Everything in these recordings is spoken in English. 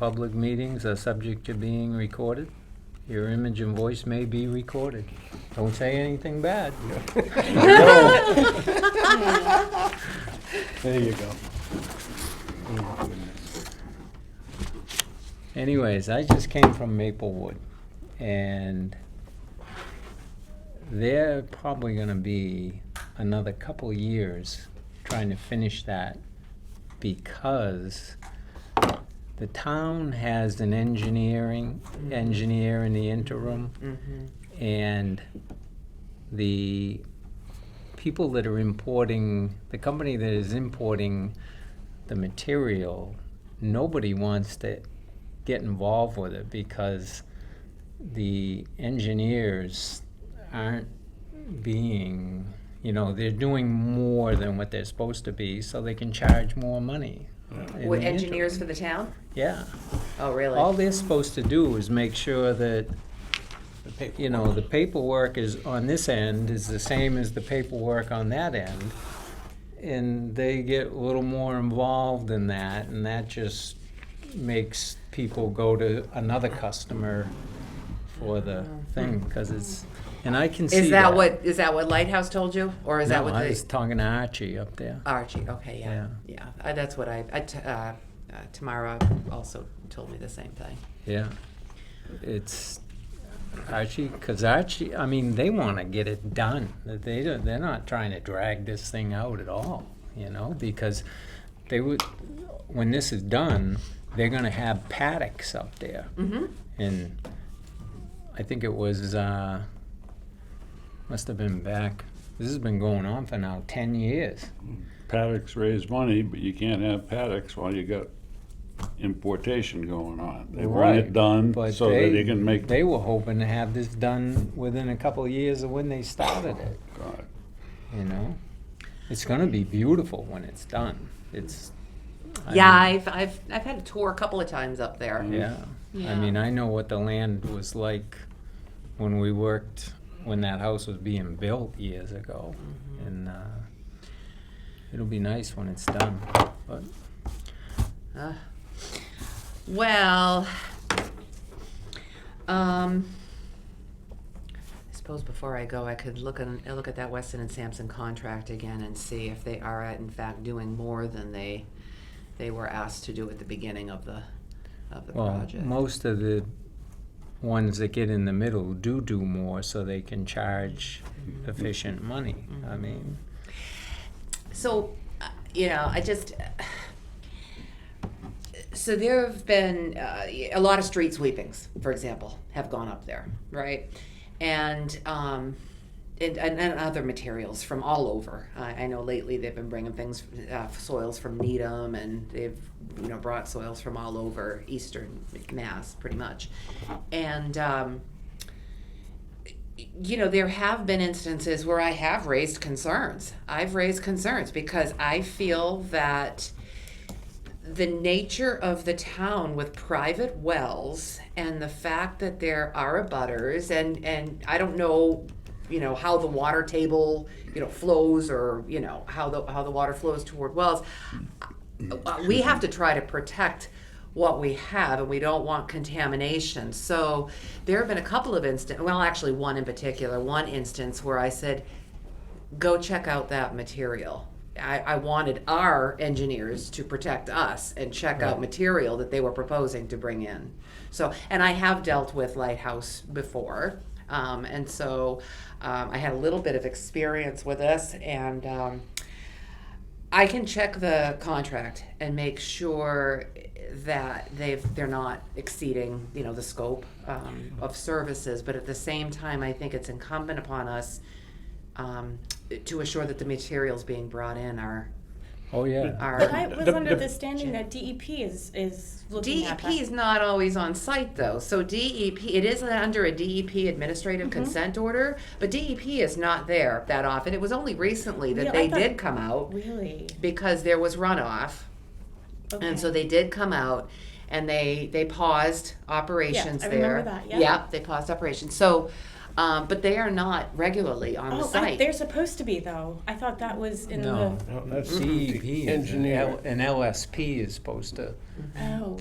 public meetings are subject to being recorded. Your image and voice may be recorded. Don't say anything bad. There you go. Anyways, I just came from Maplewood, and they're probably gonna be another couple years trying to finish that, because the town has an engineer in the interim, and the people that are importing, the company that is importing the material, nobody wants to get involved with it because the engineers aren't being, they're doing more than what they're supposed to be, so they can charge more money. What, engineers for the town? Yeah. Oh, really? All they're supposed to do is make sure that, the paperwork is on this end is the same as the paperwork on that end, and they get a little more involved in that, and that just makes people go to another customer for the thing, because it's, and I can see Is that what Lighthouse told you, or is that what I they? was talking to Archie up there. Archie, okay, yeah. That's what Tamara also told me the same thing. Yeah, it's Archie, because Archie, they want to get it done. They're not trying to drag this thing out at all, because they would, when this is done, they're going to have paddocks up there. Mm-hmm. And I think it was, must have been back, this has been going on for now 10 years. Paddocks raise money, but you can't have paddocks while you got importation going on. They want it done but so that they can make. They were hoping to have this done within a couple of years of when they started it. God. It's going to be beautiful when it's done. I've had a tour a couple of times up there. Yeah. Yeah. I know what the land was like when we worked, when that house was being built years ago. Mm-hmm. And it'll be nice when it's done. But Well, I suppose before I go, I could look at that Weston and Sampson contract again and see if they are in fact doing more than they were asked to do at the beginning of the project. Most of the ones that get in the middle do more, so they can charge efficient money. Mm-hmm. So, I just. So there have been a lot of street sweepings, for example, have gone up there, right? And other materials from all over. I know lately they've been bringing things, soils from Needham, and they've brought soils from all over Eastern Mass, pretty much. And there have been instances where I have raised concerns. I've raised concerns because I feel that the nature of the town with private wells and the fact that there are abutters, and I don't know, how the water table, flows, or, how the water flows toward wells. We have to try to protect what we have, and we don't want contamination. So there have been a couple of actually one in particular, one instance where I said, go check out that material. I wanted our engineers to protect us and check out material that they were proposing to bring in. So, and I have dealt with Lighthouse before, and so I had a little bit of experience with this, and I can check the contract and make sure that they're not exceeding, the scope of services. But at the same time, I think it's incumbent upon us to assure that the materials being brought in are. Oh yeah. But I was under the standing that DEP is looking at that. DEP is not always on site though. So DEP, it is under a DEP administrative consent order, but DEP is not there that often. It was only recently that they did come out. Really? Because there was runoff. Okay. And so they did come out and they paused operations there. I remember that, yeah. Yeah, they paused operations. So but they are not regularly on the site. They're supposed to be, though. I thought that was in No, that's DEP. engineer. An LSP is supposed to. Oh.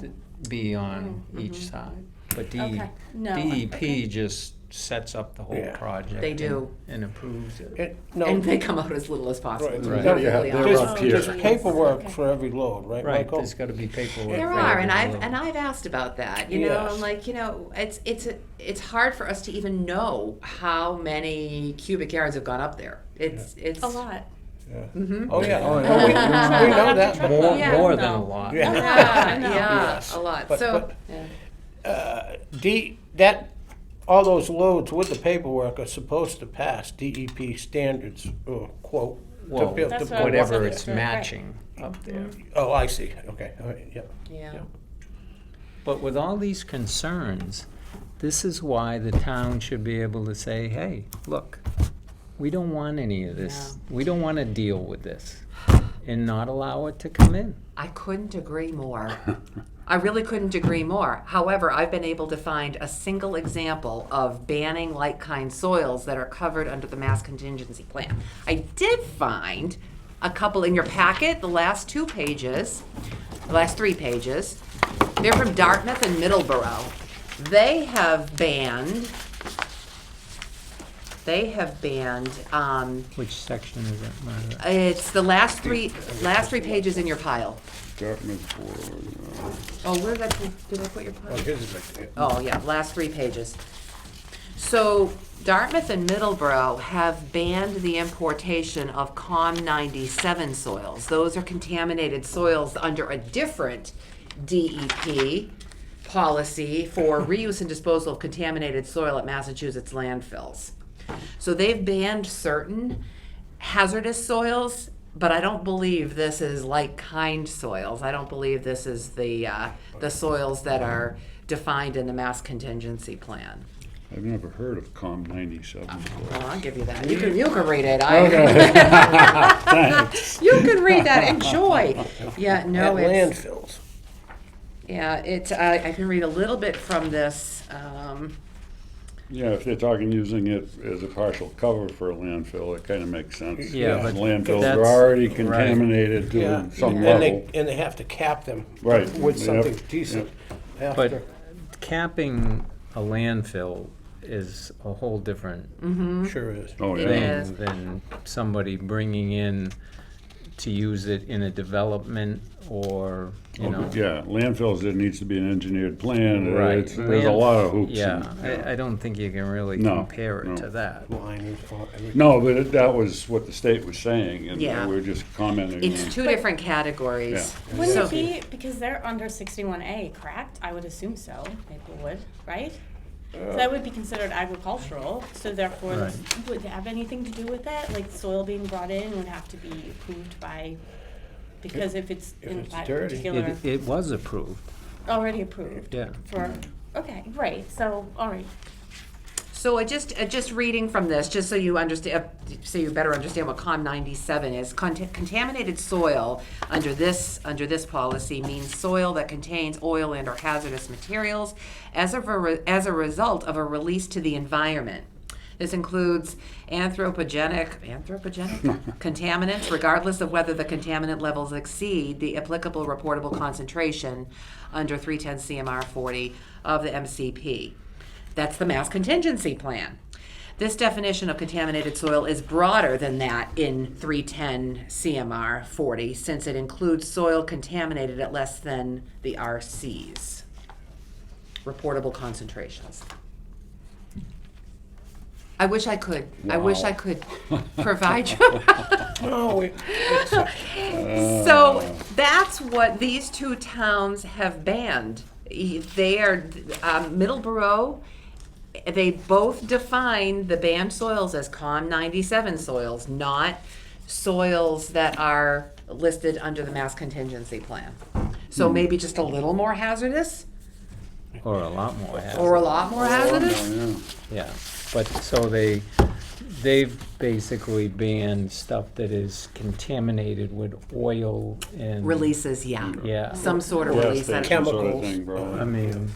be on each side. But Okay. No, DEP okay. just sets up the whole Yeah. project. They do. And approves it. No, And they come out as little as possible. right, to be Right. perfectly Yeah, honest. they're just, up here. just paperwork Okay. for every load, right, Right, Michael? there's gotta be paperwork. There for are, and every I've load. asked about that. You know, Yes. I'm like, it's hard for us to even know how many cubic yards have gone up there. It's A lot. Yeah. Mhm. Oh, yeah, Oh, oh, yeah. we know that. More, Yeah. more than No. a lot. Yeah. Yeah, I know. yeah, Yes. a lot. But- So, but- yeah. All those loads with the paperwork are supposed to pass DEP standards, quote. to Well, build- That's to- what I whatever was it's right. matching up there. Oh, I see, okay, all right, yeah. Yeah. Yeah. But with all these concerns, this is why the town should be able to say, hey, look, we don't want any of this. We don't want to deal with this, and not allow it to come in. I couldn't agree more. I really couldn't agree more. However, I've been able to find a single example of banning like-kind soils that are covered under the mass contingency plan. I did find a couple in your packet, the last 2 pages, the last 3 pages. They're from Dartmouth and Middleborough. They have banned, Which section is it, Margaret? it's the last three pages in your pile. Dartmouth Board, Oh, where did I put your pile? Oh, here's a big- Oh, yeah, last 3 pages. So Dartmouth and Middleborough have banned the importation of COM 97 soils. Those are contaminated soils under a different DEP policy for reuse and disposal of contaminated soil at Massachusetts landfills. So they've banned certain hazardous soils, but I don't believe this is like-kind soils. I don't believe this is the soils that are defined in the mass contingency plan. I've never heard of COM 97. Well, I'll give you that. You can read it. Thanks. You can read that. Enjoy. Yeah, no, At it's, landfills. yeah, it's, I can read a little bit from this. Yeah, if they're talking using it as a partial cover for a landfill, it kind of makes sense. Yeah, but Landfills that's- are already right. contaminated Yeah, to some and level. and they have to cap them. Right. With Yep, something decent after. But capping a landfill is a whole different Sure is. Oh, It yeah. is. thing than somebody bringing in to use it in a development or, you know. Yeah, landfills, there needs to be an engineered plan. Right. There's a lot of hoops. Yeah, and- I don't think you can really No, compare it no. to that. Liners, everything. No, but that was what the state was saying, and Yeah. we're just commenting It's on. 2 different categories. Yeah. Wouldn't So- it be, because they're under 61A, correct? I would assume so, Maplewood, right? So that would be considered agricultural, so therefore, Right. would it have anything to do with that? Like soil being brought in would have to be approved by, because if it's If in it's a dirty. particular, It was approved, already approved yeah. for, okay, right, so, all right. So just reading from this, just so you understand, so you better understand what COM 97 is. Contaminated soil under this policy means soil that contains oil and or hazardous materials as a result of a release to the environment. This includes anthropogenic contaminants, regardless of whether the contaminant levels exceed the applicable reportable concentration under 310 CMR 40 of the MCP. That's the mass contingency plan. This definition of contaminated soil is broader than that in 310 CMR 40, since it includes soil contaminated at less than the RCs, reportable concentrations. I wish I could provide you. No, So that's what these 2 towns have banned. They are, Middleborough, they both define the banned soils as COM 97 soils, not soils that are listed under the mass contingency plan. So maybe just a little more hazardous, Or a lot more hazardous. or a lot more hazardous? Yeah. Yeah, but so they've basically banned stuff that is contaminated with oil and. Releases, yeah. Yeah, Some sort of Gas release. station Chemicals. sort of thing, probably. I mean,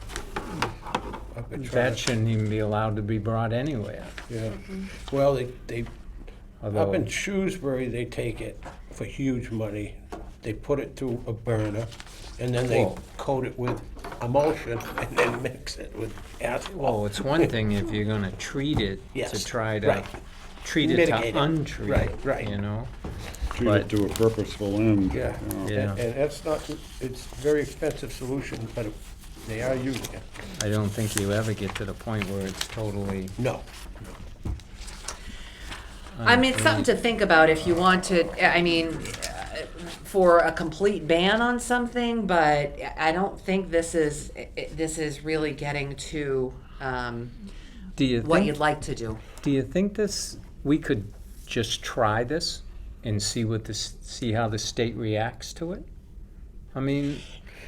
up at that trash. shouldn't even be allowed to be brought anywhere. Yeah. Well, they up Although, in Shrewsbury, they take it for huge money. They put it through a burner, and then they Whoa. coat it with emulsion and then mix it with asphalt. Well, it's one thing if you're gonna treat it Yes, to try to right. treat it Mitigate to it. untreat Right, it, right. you know? Treat But- it to a purposeful end. Yeah. you know. Yeah. And that's not, it's a very expensive solution, but they are using it. I don't think you ever get to the point where it's totally. No. I mean, it's something to think about if you want to, I mean, for a complete ban on something, but I don't think this is really getting to Do you what think, you'd like to do. do you think we could just try this and see how the state reacts to it? I mean,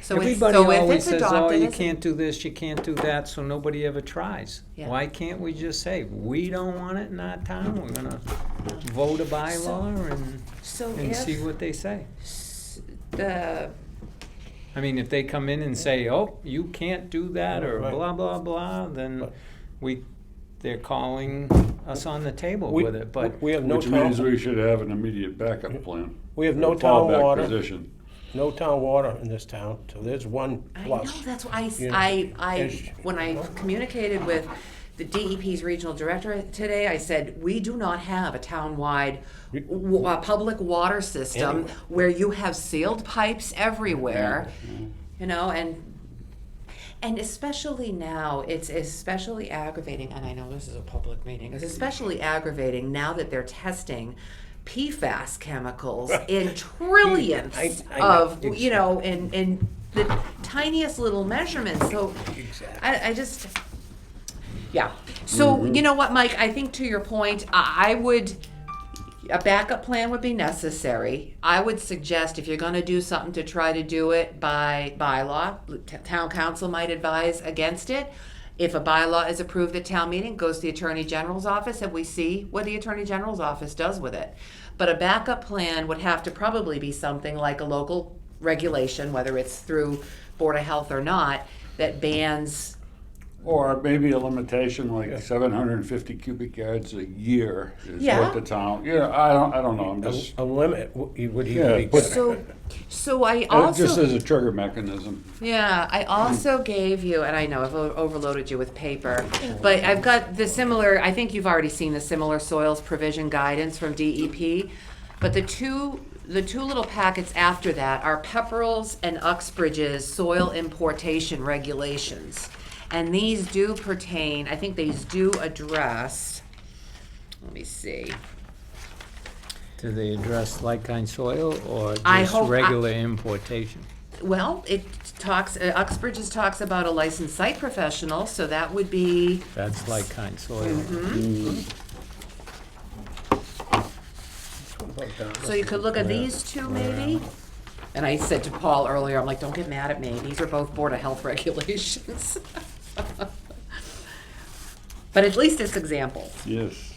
everybody if always it's says, oh, adopted you as a- can't do this, you can't do that, so nobody ever tries. Yeah. Why can't we just say, we don't want it in our town, we're gonna vote a bylaw and see what they say? The I mean, if they come in and say, oh, you can't do that, or Right. blah, blah, blah, then But- they're calling us on the table We- with it, but We have no Which means town, we should have an immediate backup plan. we have no A town fallback water, position. no town water in this town, so there's one I know, plus. that's why you know, is- when I communicated with the DEP's regional director today, I said, we do not have a town-wide public water system Anywhere. where you have sealed pipes everywhere, you know, and especially now, it's especially aggravating, and I know this is a public meeting, it's especially aggravating now that they're testing PFAS chemicals in trillions I know, of, you know, in the tiniest little measurements, so Exactly. I just, yeah. So, you know what, Mike, I think to your point, I would, a backup plan would be necessary. I would suggest if you're gonna do something to try to do it by bylaw, town council might advise against it. If a bylaw is approved at town meeting, goes to the Attorney General's office and we see what the Attorney General's office does with it. But a backup plan would have to probably be something like a local regulation, whether it's through Board of Health or not, that bans. Or maybe a limitation like 750 cubic yards a year is Yeah. what the town, I don't know, I'm just, A limit would even Yeah, be but- better. So I just also, as a trigger mechanism. yeah, I also gave you, and I know I've overloaded you with paper, but I've got the similar, I think you've already seen the similar soils provision guidance from DEP, but the two little packets after that are Pepperell's and Uxbridge's soil importation regulations. And these do pertain, I think these do address, let me see. do they address like-kind soil or I just hope- regular importation? Well, it talks, Uxbridge's talks about a licensed site professional, so that would be, That's like-kind soil. Mm-hmm. so you could look at these two maybe? And I said to Paul earlier, I'm like, don't get mad at me, these are both Board of Health regulations. But at least it's examples. Yes.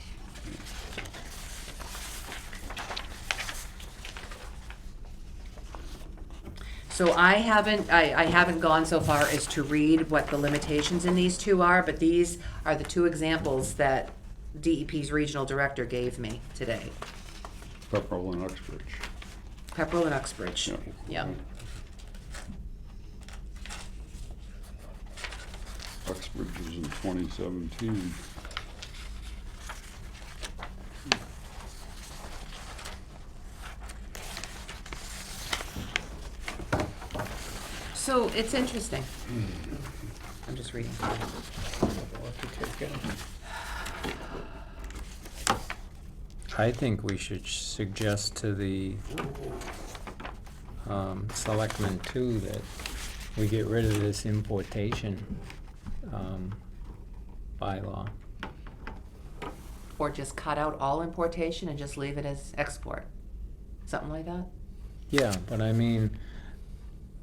So I haven't gone so far as to read what the limitations in these two are, but these are the two examples that DEP's regional director gave me today. Pepperell and Uxbridge. Pepperell and Uxbridge. Yeah. Yeah. Uxbridge was in 2017. So it's interesting. I'm just reading. I think we should suggest to the selectmen too that we get rid of this importation bylaw. Or just cut out all importation and just leave it as export. Something like that? Yeah, but I mean,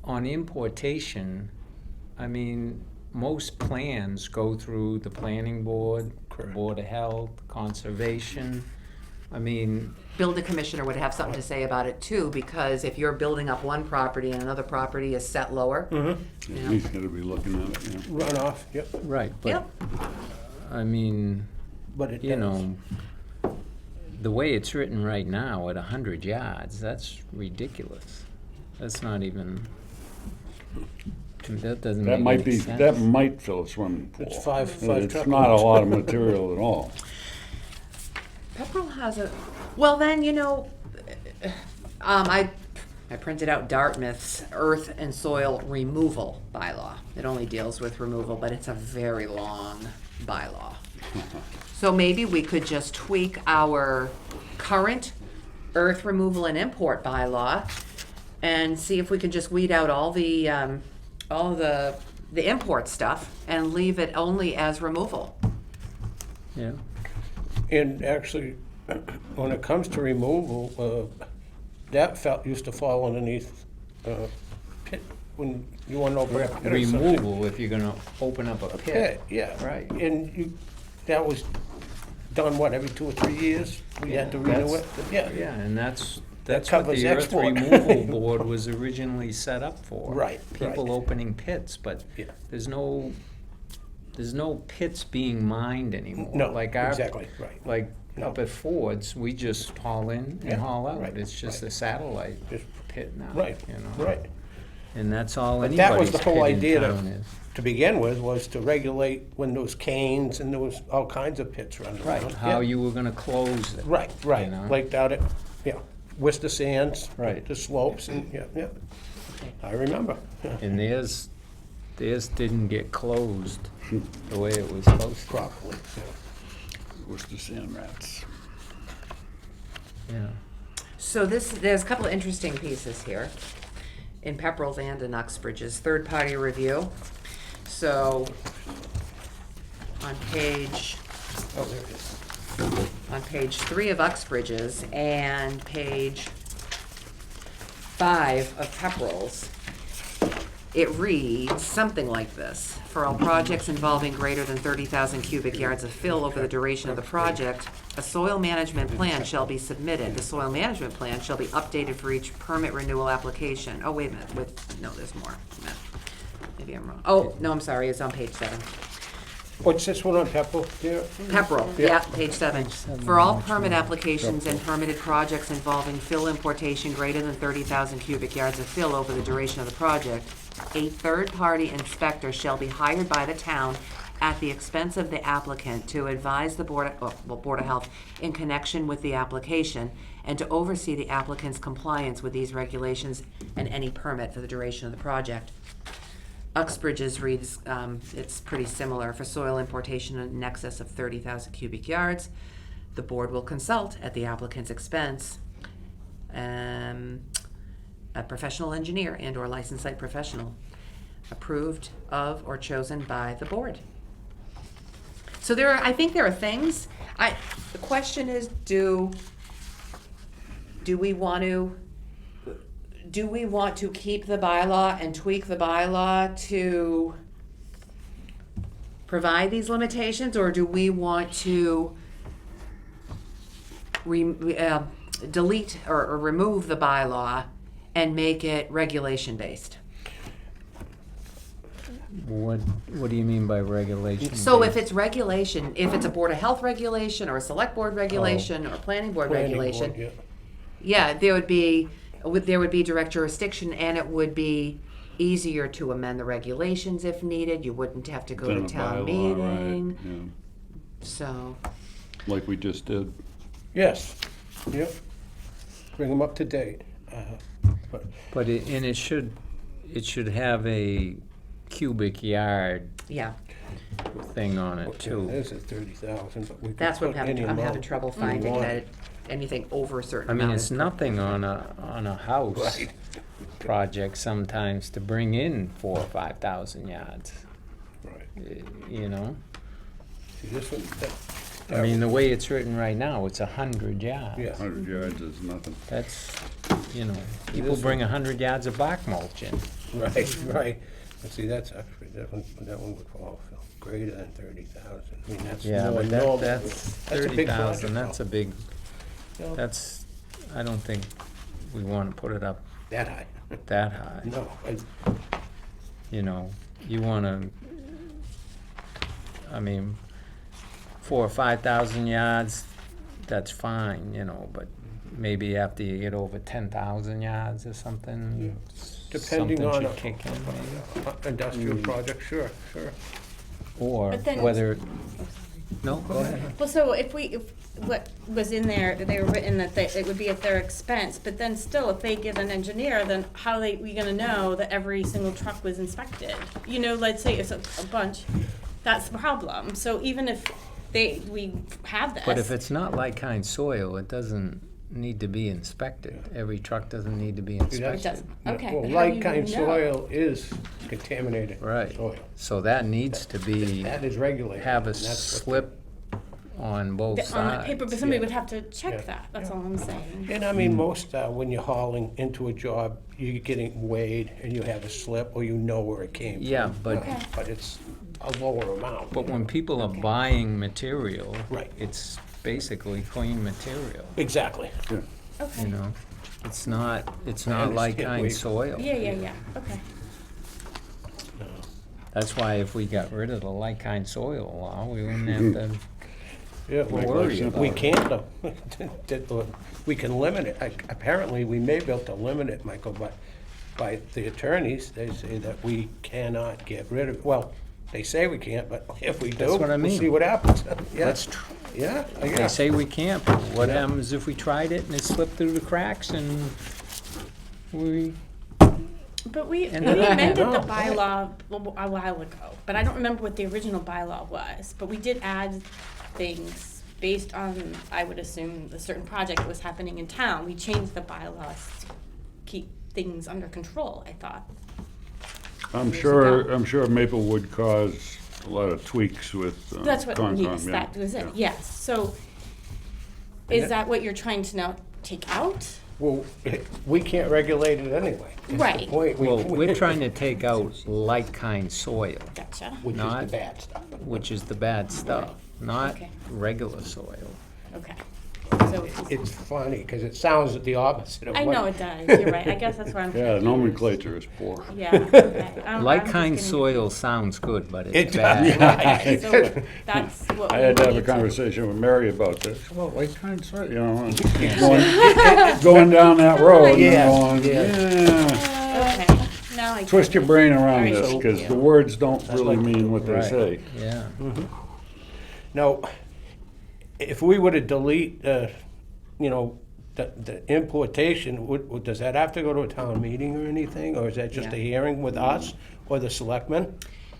on importation, I mean, most plans go through the planning board, Correct. Board of Health, conservation. I mean, Builder commissioner would have something to say about it too, because if you're building up one property and another property is set lower. Mm-hmm. Yeah, he's gonna be looking at it, yeah. Runoff, yep, right, but, Yep. I mean, but it you does. know, the way it's written right now at 100 yards, that's ridiculous. That's not even, That doesn't That make might any be, sense. that might fill a swimming pool. It's five It's truck not a loads. lot of material at all. Pepperell has a, well then, I printed out Dartmouth's earth and soil removal bylaw. It only deals with removal, but it's a very long bylaw. So maybe we could just tweak our current earth removal and import bylaw and see if we can just weed out all the import stuff and leave it only as removal. Yeah. And actually, when it comes to removal, that used to fall underneath pit, when you want to open a pit or something. Removal, if you're gonna open up a pit. Pit, yeah. Right. And that was done, what, every 2 or 3 years? We had to renew it? Yeah, and that's what covers the Earth export. Removal Board was originally set up for. Right, People right. opening pits, but Yeah. there's no pits being mined anymore. No, Like our, exactly, right. Like No. up at Ford's, we just haul in Yeah, and haul out. right, It's just right. a satellite Just- pit now. Right, You know? right. And that's all But that was anybody's the pit whole in idea town is. to begin with, was to regulate when there was canes and there was all kinds of pits running around. Right, how Yeah. you were gonna close it. Right, right, you know? like down at, Worcester Sands. Right. The slopes and, yeah. I remember. And theirs didn't get closed the way it was supposed to. Properly, Worcester sand rats. Yeah. So there's a couple of interesting pieces here in Pepperell's and in Uxbridge's third-party review. So on page Oh, there it is. on page 3 of Uxbridge's and page 5 of Pepperell's, it reads something like this. For all projects involving greater than 30,000 cubic yards of fill over the duration of the project, a soil management plan shall be submitted. The soil management plan shall be updated for each permit renewal application. Oh, wait a minute, no, there's more. Maybe I'm wrong. Oh, no, I'm sorry, it's on page 7. What's this one on Pepperell there? Pepperell, Yeah. yeah, page 7. For all permit applications and permitted projects involving fill importation greater than 30,000 cubic yards of fill over the duration of the project, a third-party inspector shall be hired by the town at the expense of the applicant to advise the Board of Health in connection with the application and to oversee the applicant's compliance with these regulations and any permit for the duration of the project. Uxbridge's reads, it's pretty similar. For soil importation in excess of 30,000 cubic yards, the board will consult at the applicant's expense a professional engineer and/or licensed site professional approved of or chosen by the board. So I think there are things. The question is, do we want to keep the bylaw and tweak the bylaw to provide these limitations, or do we want to delete or remove the bylaw and make it regulation-based? What do you mean by regulation? So if it's regulation, if it's a Board of Health regulation or a Select Board regulation or a Planning Board Planning regulation, board, yeah, there would be direct jurisdiction, and it would be easier to amend the regulations if needed. You wouldn't have to go Then to a town bylaw, right, meeting. yeah. So, Like we just did. Yes, yep. Bring them up to date. But it should have a cubic yard yeah, thing on it too. There's a 30,000, but we could that's what put I'm any having amount trouble we finding, want. that anything over a certain I mean, amount it's is- nothing on a house Right. project sometimes to bring in 4,000 or 5,000 yards. Right. You know, See, this one, I mean, the way it's written right now, it's 100 yards. yeah. 100 yards is nothing. That's, people This bring 100 yards of bark mulch in. Right, right. And see, that's actually, that one would fall greater than 30,000. I mean, that's Yeah, more but normal. that's a big 30,000. project, That's though. a big. You know, That's. I don't think we want to put it up that high. that high. No, You want to. I mean, 4,000 or 5,000 yards, that's fine, but maybe after you get over 10,000 yards or something, Depending something on should a kick in maybe? industrial project, sure. Or But then- whether, no, go ahead. Well, so if what was in there, they were written that it would be at their expense, but then still, if they get an engineer, then how we gonna know that every single truck was inspected? You know, let's say it's a bunch, that's the problem. So even if we have this. But if it's not like-kind soil, it doesn't need to be inspected. Every truck doesn't need to be It inspected. doesn't, okay. Well, but how do you like-kind know? soil is contaminated Right. soil. So that needs to be, That is regulated. have a and that's what- slip on both sides. On the paper, but somebody yeah. would have to check Yeah. that, that's all I'm saying. And I mean, most, when you're hauling into a job, you're getting weighed and you have a slip or you know where it came from. Yeah, but- Okay. But it's a lower amount. But when people are buying material, Right. it's basically clean material, Exactly. Yeah. Okay, you know? It's not understand like-kind we- soil. yeah, okay. That's why if we got rid of the like-kind soil law, we wouldn't have to, Yeah, worry about we it. can't, though. We can limit it. Apparently, we may be able to limit it, Michael, but by the attorneys, they say that we cannot get rid of, well, they say we can't, but if we do, That's what I we'll mean. see what happens. Yeah, that's, yeah, I they guess. say we can't, but what Yeah. happens if we tried it and it slipped through the cracks and we, But we And amended No. the bylaw a while ago, but I don't remember what the original bylaw was. But we did add things based on, I would assume, a certain project that was happening in town. We changed the bylaws to keep things under control, I thought. I'm sure Maple would cause a lot of tweaks with That's what, Concom, yes, yeah. that was it, Yeah. yes. So is that what you're trying to now take out? Well, we can't regulate it anyway. That's the Right. point. well, we're trying to take out like-kind soil, Gotcha. Which is the not- bad stuff. which is the bad stuff, not Okay. regular soil. Okay. So It's funny, because it sounds the opposite of I what. know it does, you're right. I guess that's where I'm Yeah, confused. nomenclature is poor. Yeah, okay. I'm Like-kind just soil sounds good, but It it's does. bad. getting- So that's what I we had to have a need to- conversation with Mary about this. Well, like kind of, you know, and going down that road and Yeah. going, Yeah. yeah. Okay, now I. Twist your brain around Alright. this, So- because the words don't really like- mean what they Right. say. Yeah. Now, if we were to delete, the importation, does that have to go to a town meeting or anything? Or is that just a Yeah. hearing with us or the selectmen?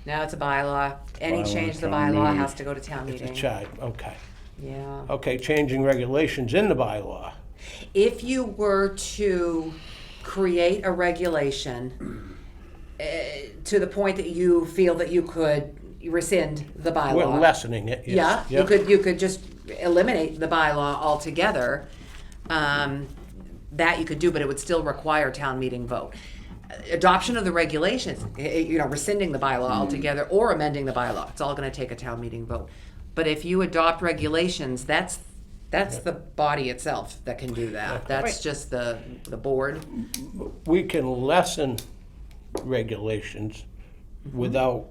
Now it's a bylaw. Any Bylaw, change to the town bylaw meeting. has to go to town It's a meeting. charge, okay. Yeah. Okay, changing regulations in the bylaw. If you were to create a regulation to the point that you feel that you could rescind the bylaw. We're lessening it, Yeah, yes. you could just eliminate the bylaw altogether. That you could do, but it would still require town meeting vote. Adoption of the regulations, rescinding the bylaw altogether or amending the bylaw, it's all gonna take a town meeting vote. But if you adopt regulations, that's the body itself that can do that. That's Right. just the board. We can lessen regulations without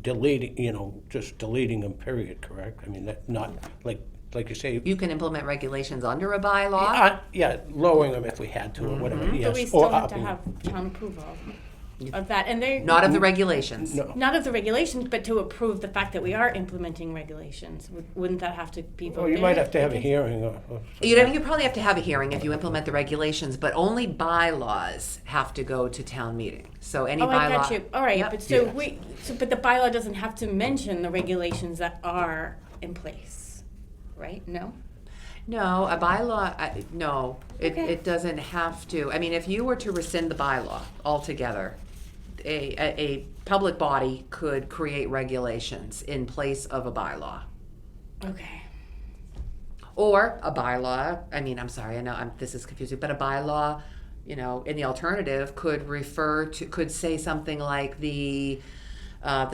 deleting, just deleting them, period, correct? I mean, that, not, like you say, You can implement regulations under a bylaw. yeah, lowering them if we had to or whatever, yes. But we or still have to upping have town approval of that, and they. Not of the regulations. No. Not of the regulations, but to approve the fact that we are implementing regulations. Wouldn't that have to be voted? Well, you might have to have a Because- hearing or You probably have to have a hearing if you implement the regulations, but only bylaws have to go to town meeting. So any Oh, bylaw. I got you. All right, Yep. but so Yeah. but the bylaw doesn't have to mention the regulations that are in place, right? No? No, a bylaw, no, Okay. it doesn't have to. I mean, if you were to rescind the bylaw altogether, a public body could create regulations in place of a bylaw. Okay. Or a bylaw, I'm sorry, I know this is confusing, but a bylaw, in the alternative could say something like the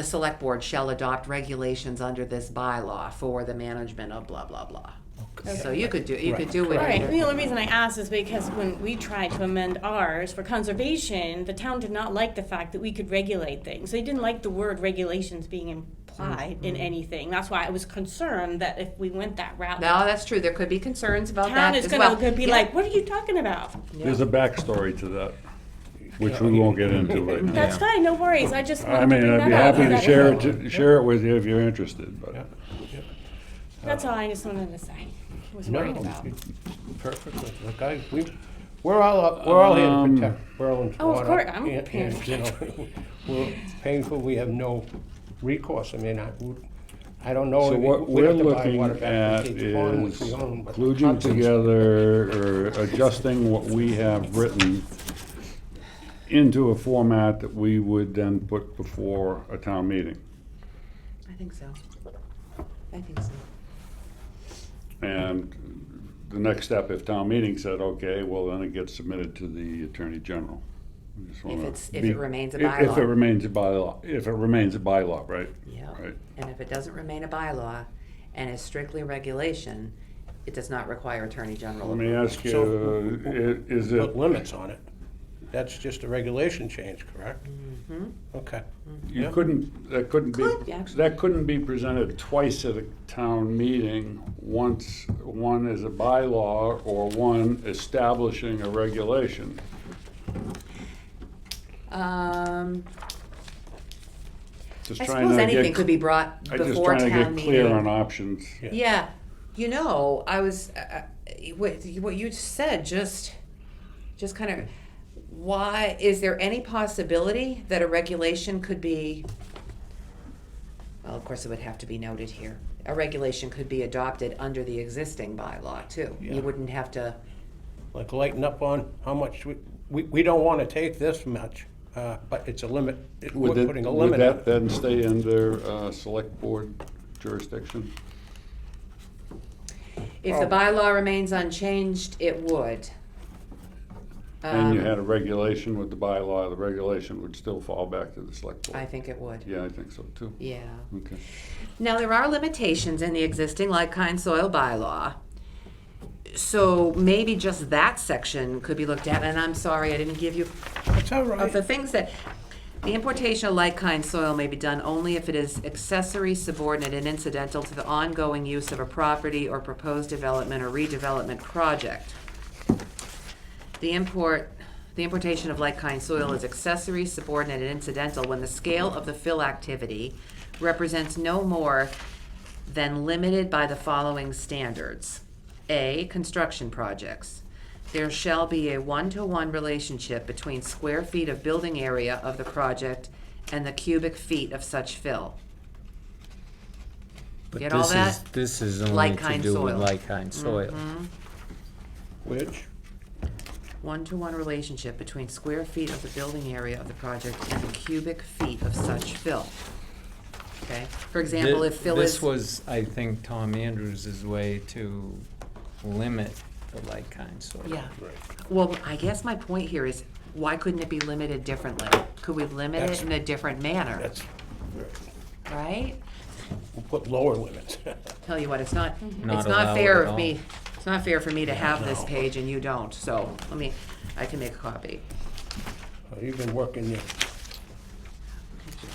select board shall adopt regulations under this bylaw for the management of blah, blah, blah. So you could do it All right, either. the only reason I asked is because when we tried to amend ours for conservation, the town did not like the fact that we could regulate things. They didn't like the word regulations being implied in anything. That's why I was concerned that if we went that route, No, that's true. There could be concerns about town that is as gonna well. be Yeah. like, what are you talking about? There's a backstory to that. which we won't get into right now. That's fine, no worries, I just I wanted to mean, bring I'd be that up. happy to That- share it with you if you're interested, but. Yeah. That's all I just wanted to say, was No, worried about. perfectly. Look, we're all here to protect Berlin's Oh, of water. course, I'm and, paying you know, we're painful, we have no recourse. I mean, I don't know. So if what we we're have to buy looking water back at from Cape Pond, which is we own, but kludging Hudson's- together or adjusting what we have written into a format that we would then put before a town meeting. I think so. I think so. And the next step, if town meeting said, okay, well, then it gets submitted to the Attorney General. We just wanna If be- it remains a If it bylaw. remains a bylaw, if it remains a bylaw, right? Yeah. Right. And if it doesn't remain a bylaw and is strictly regulation, it does not require Attorney General Let me approval. ask you, So- is it, Put limits on it. That's just a regulation change, correct? Mm-hmm. Okay. you Yeah. couldn't, Could, yeah. that couldn't be presented twice at a town meeting, once, one is a bylaw or one establishing a regulation. Just I trying suppose to anything get, could be brought I'm just before trying to town get clear on meeting. options. Yeah. Yeah, you know, I was, what you said, just kind of, why, is there any possibility that a regulation could be, well, of course, it would have to be noted here. A regulation could be adopted under the existing bylaw too. Yeah. You wouldn't have to, Like lighten up on how much, we don't want to take this much, but it's a limit. We're Would putting a would limit on that it. then stay under select board jurisdiction? if the bylaw remains unchanged, it would. And you Um, had a regulation with the bylaw, the regulation would still fall back to the select board? I think it would, Yeah, I think so too. yeah. Okay. Now, there are limitations in the existing like-kind soil bylaw. So maybe just that section could be looked at, and I'm sorry, I didn't give you, It's all of the right. things that, the importation of like-kind soil may be done only if it is accessory, subordinate, and incidental to the ongoing use of a property or proposed development or redevelopment project. The importation of like-kind soil is accessory, subordinate, and incidental when the scale of the fill activity represents no more than limited by the following standards. A, construction projects. There shall be a 1-to-1 relationship between square feet of building area of the project and the cubic feet of such fill. But Get all that? this is only to Like-kind do with soil. like-kind soil. Which, 1-to-1 relationship between square feet of the building area of the project and the cubic feet of such fill. Okay, for example, if fill is. This was, I think, Tom Andrews's way to limit the like-kind soil. Yeah, well, I guess my point here is, why couldn't it be limited differently? Could we limit it That's- in a different manner, that's, right? we'll put lower limits. Tell you what, it's not Not allowed fair at of all. me, it's not fair for me to have this no. page and you don't, so, I can make a copy. You've been working your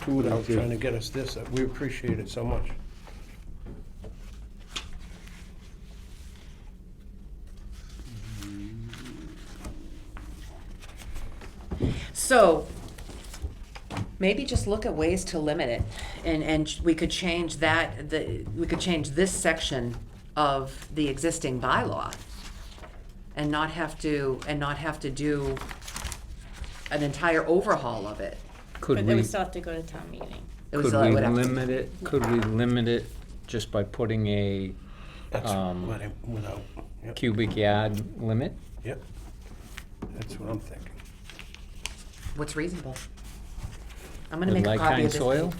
food out Thank you. trying to get us this. We appreciate it so much. So, maybe just look at ways to limit it, and we could change that, we could change this section of the existing bylaw, and not have to do an entire overhaul of it. Could But then we, we still have to go to town meeting. It was, could we would have to- limit it, could we limit it just by putting a That's Um, without, yep, cubic yard limit? yep. That's what I'm thinking. What's reasonable? I'm gonna With make a copy like-kind of this. soil?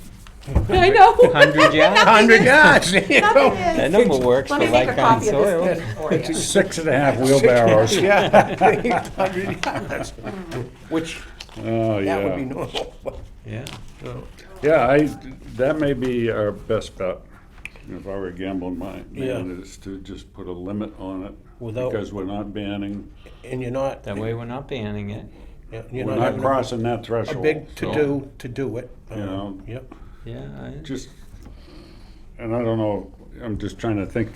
I know. 100 yards? 100 yards, there you go. That number works for Let me make a like-kind copy of soil. this for you. 6.5 wheelbarrows. Yeah, 100 yards. Which, Oh, that would be yeah. normal. Yeah. Yeah, that may be our best bet. If I were gambling my Yeah. man, is to just put a limit on it. Without- Because we're not banning, And you're not, That way we're not banning it. yeah, you're we're not not having crossing that a threshold. big so to-do it. You know. Yep. Yeah. Just, and I don't know, I'm just trying to think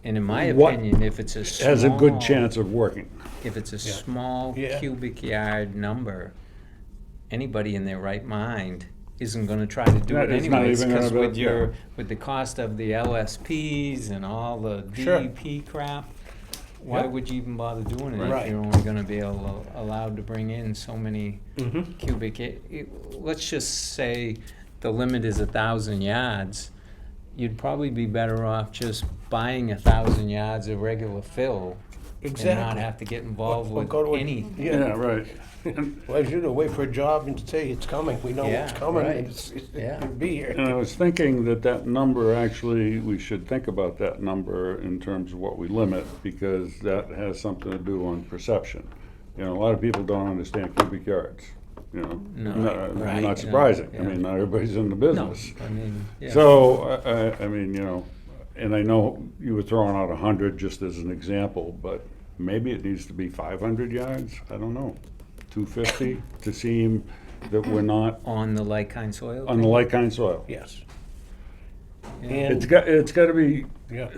And in my what opinion, if it's a small. has a good chance of working. If it's a small Yeah. cubic yard number, anybody in their right mind isn't gonna try to do No, it it's not anyways, even gonna cause be- with yeah. with the cost of the LSPs and all the Sure. DEP crap, why Yeah. would you even bother doing it if Right. you're only gonna be allowed to bring in so many Mm-hmm. cubic, let's just say the limit is 1,000 yards, you'd probably be better off just buying 1,000 yards of regular fill and not Exactly. have to get involved Or with go to a- anything. Yeah, right. And Well, you to wait for a job and say it's coming, we know it's Yeah, coming, right. and it's Yeah. it'll be here. I was thinking that number, actually, we should think about that number in terms of what we limit, because that has something to do on perception. You know, a lot of people don't understand cubic yards, you know? No, right. Not surprising. I Yeah. mean, not everybody's in the No, business. I mean, yeah. So, I mean, you know, and I know you were throwing out 100 just as an example, but maybe it needs to be 500 yards, I don't know. 250 to seem that we're not On the like-kind soil? on the like-kind soil. Yes. Yeah. It's And, got to be yeah,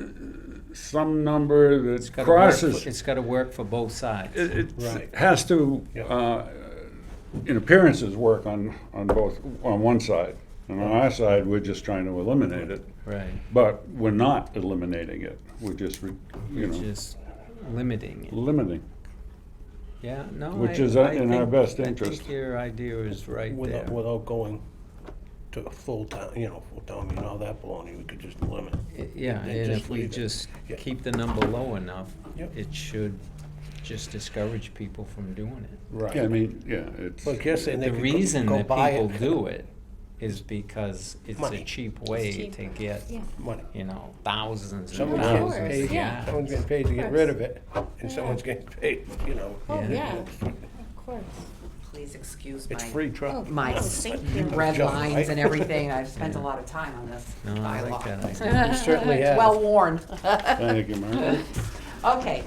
some number It's that gotta work crosses. it's gotta work for both sides. It Right. has to, Yeah. in appearances, work on both, on one side. And on our side, we're just trying to eliminate it. Right, But we're not eliminating it. We're just, you you're know, just limiting it. limiting. Yeah, no, Which I- is I in our think- best I interest. think your idea is right there. without going to a full town, full town, I mean, all that baloney, we could just limit. Yeah, and and just if we leave it. just Yeah. keep the number low enough, Yep. it should just discourage people from doing it. Right. Yeah, I mean, yeah, it's. Well, guess, and they The could reason go that buy people it. do it is because it's a Money. cheap way cheap. to get, Yeah. Money. thousands and Someone's Yeah. getting Of course, paid, yeah. someone's getting paid to get Of rid course. of it, and someone's getting paid, Oh, Yeah. yeah, of course. Please excuse It's my, free truck. Oh, my thank you. red Jump, lines right? and everything. I've spent a lot of time on this No, I like bylaw. that idea. You certainly It's have. well worn. Thank you, Mary. Okay.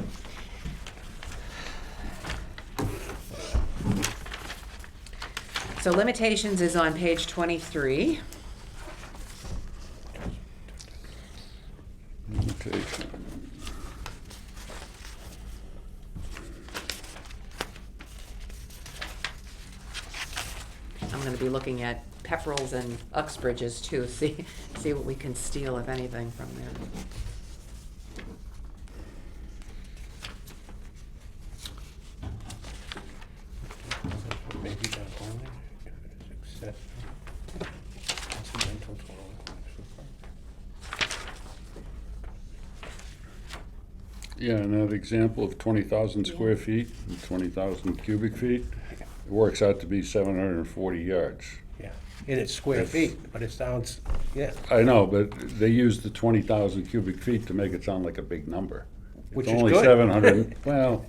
So limitations is on page 23. Limitation. I'm gonna be looking at Pepperell's and Uxbridge's too, see what we can steal, if anything, from there. Maybe not only if it is excessive. Incidental to all Yeah, and that example of 20,000 square feet and 20,000 cubic feet, it works out to be 740 yards. Yeah, and it's square That's- feet, but it sounds, yeah, I know, but they use the 20,000 cubic feet to make it sound like a big number. Which It's is only good. 700, well,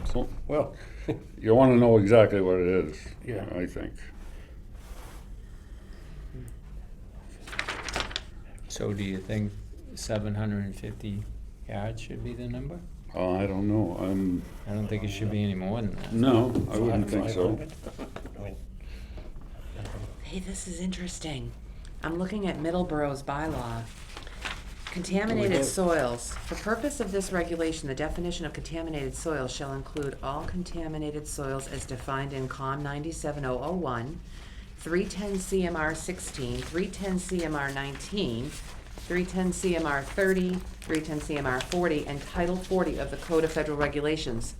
so well, you want to know exactly what it is, Yeah. I think. So do you think 750 yards should be the number? I don't know, I don't think it should be any more than that. no, I wouldn't think so. 500. I mean, Hey, this is interesting. I'm looking at Middleborough's bylaw. Contaminated soils. For purpose of this regulation, the definition of contaminated soils shall include all contaminated soils as defined in COM 97001, 310 CMR 16, 310 CMR 19, 310 CMR 30, 310 CMR 40, and Title 40 of the Code of Federal Regulations.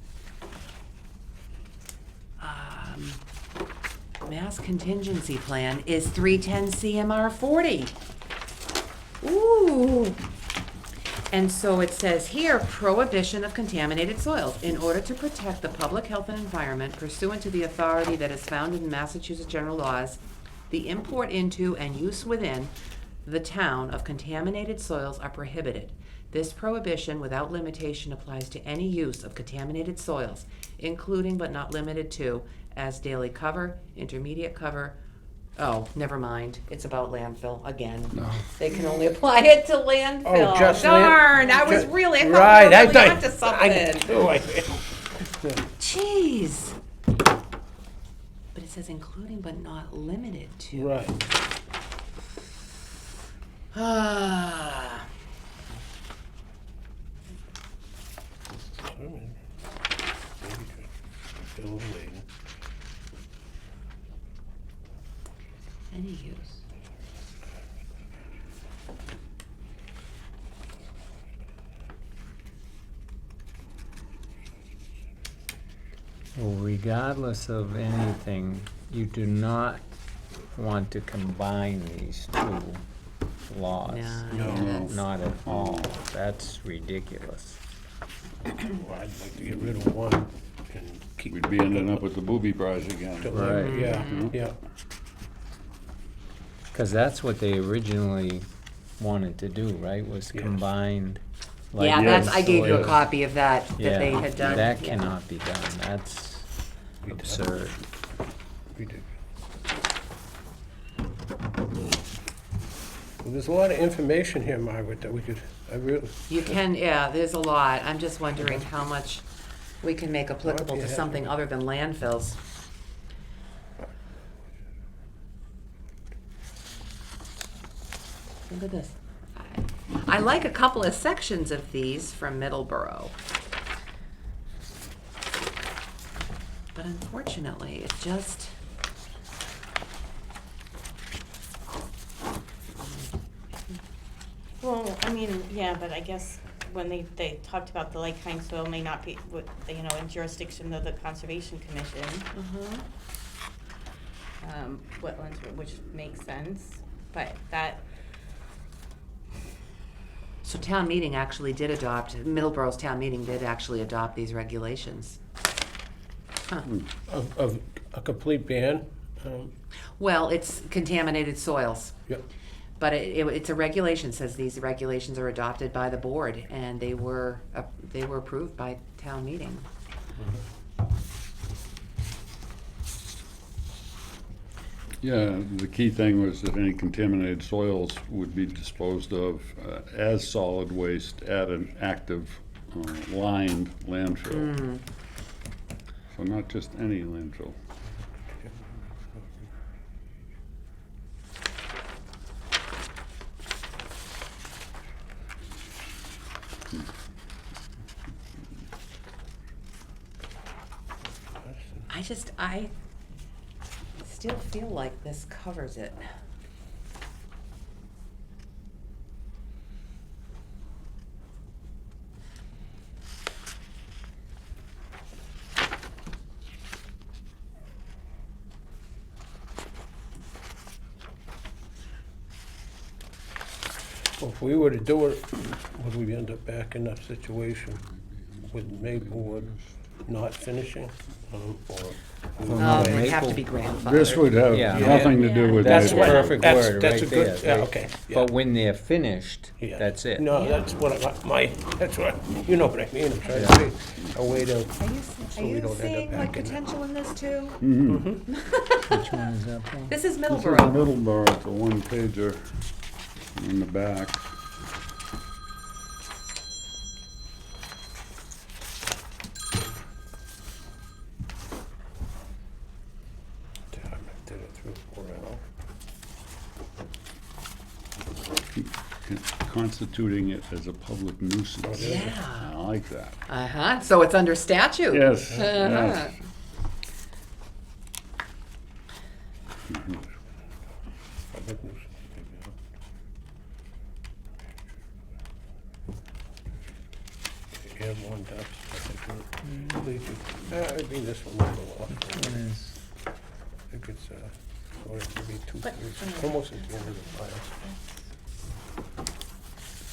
Mass contingency plan is 310 CMR 40. Ooh. And so it says here, prohibition of contaminated soils. In order to protect the public health and environment pursuant to the authority that is found in Massachusetts general laws, the import into and use within the town of contaminated soils are prohibited. This prohibition without limitation applies to any use of contaminated soils, including but not limited to as daily cover, intermediate cover. Oh, never mind. It's about landfill again. They can only apply it to landfill. Oh, just Darn, I was really, I thought right, we were really I onto something. too, Jeez. But it says including but not limited to. Right, Ah. Well, regardless of anything, you do not want to combine these two laws. No, No. that's- Not at all. That's ridiculous. Well, I'd like to get rid of one and keep. We'd be ending up with the booby prize again. Right. Yeah, yeah. Because that's what they originally wanted to do, right? Was Yes. combined. like Yeah, that's, I gave you a soils. copy of that they Yeah, had done. that Yeah. cannot be done. That's absurd. Ridiculous. Well, there's a lot of information here, Margaret, that we could, You can, yeah, there's a lot. I'm just wondering how much we can make applicable to something other than landfills. Look at this. I like a couple of sections of these from Middleborough. But unfortunately, it just, Well, I mean, yeah, but I guess when they talked about the like-kind soil may not be, in jurisdiction of the Conservation Commission, wetlands, which makes sense, but that, so town meeting actually did adopt, Middleborough's town meeting did actually adopt these regulations. Huh. of a complete ban. Well, it's contaminated soils, Yep. but it's a regulation, says these regulations are adopted by the board, and they were approved by town meeting. Yeah, the key thing was that any contaminated soils would be disposed of as solid waste at an active lined landfill. So not just any landfill. I still feel like this covers it. Well, if we were to do it, would we end up back in that situation with Maplewood not finishing? Or It'd have to be grandfathered. This would have Yeah. nothing to do with That's Maplewood. perfect word that's right a good, there. yeah, right? okay. yeah. But when they're finished, Yeah. that's it. No, that's what that's what, you know what I mean, I'm trying to say, a way to, Are so we don't end up back in that. potential in this too? Which one is that, Paul? This is This is Middleborough. Middleborough, it's a one-pager in the back. Damn, I did it through 4L. Constituting it as a public nuisance. Yeah. I like that. Uh-huh, so it's under statute. Yes, Uh-huh. yes. Public nuisance, maybe, yeah, one does, I mean, this one will go off. One is- I think it's, or it could be two, But- it's almost at the end of the file.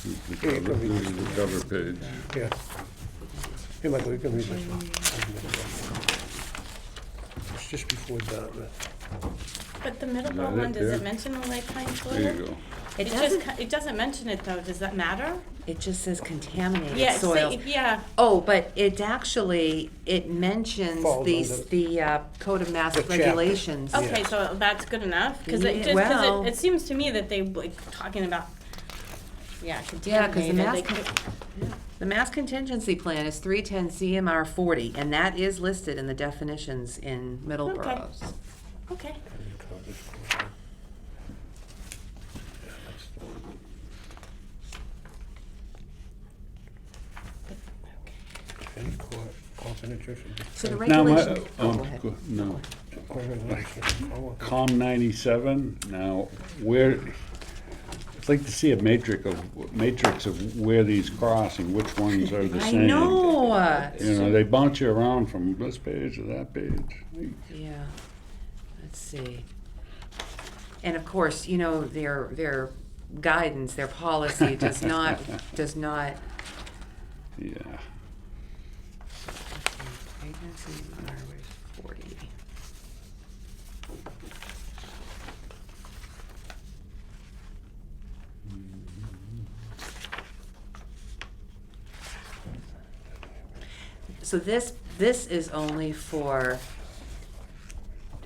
This is the Yeah, it cover- could be this is the cover page. Yeah. Hey, Michael, you can read this one. It's just before Dartmouth. but the Is Middleborough that one, it does there? it mention the like-kind soil? There you go. It doesn't mention it though, does that matter? It just says contaminated Yeah, soils. yeah, Oh, but it actually, it mentions Falls these, under- the Code of Mass The chapter. Regulations. okay, so that's good enough, cause it Yeah, just, well- it seems to me that they like talking about, Yeah, 'cause contaminated, the mass, they could- the mass contingency plan is 310 CMR 40, and that is listed in the definitions in Middleborough's. okay. Any court, alternate jurisdiction. So the Now, regulations, oh, go ahead. no, Or regulation. Oh, okay. COM 97, now, where, I'd like to see a matrix of where these cross and which ones are the I same. know. You know, they bounce you around from this page to that page. Yeah. Let's see. And of course, you know, their guidance, their policy does not. Yeah. Pregnancy, where's 40? So this is only for,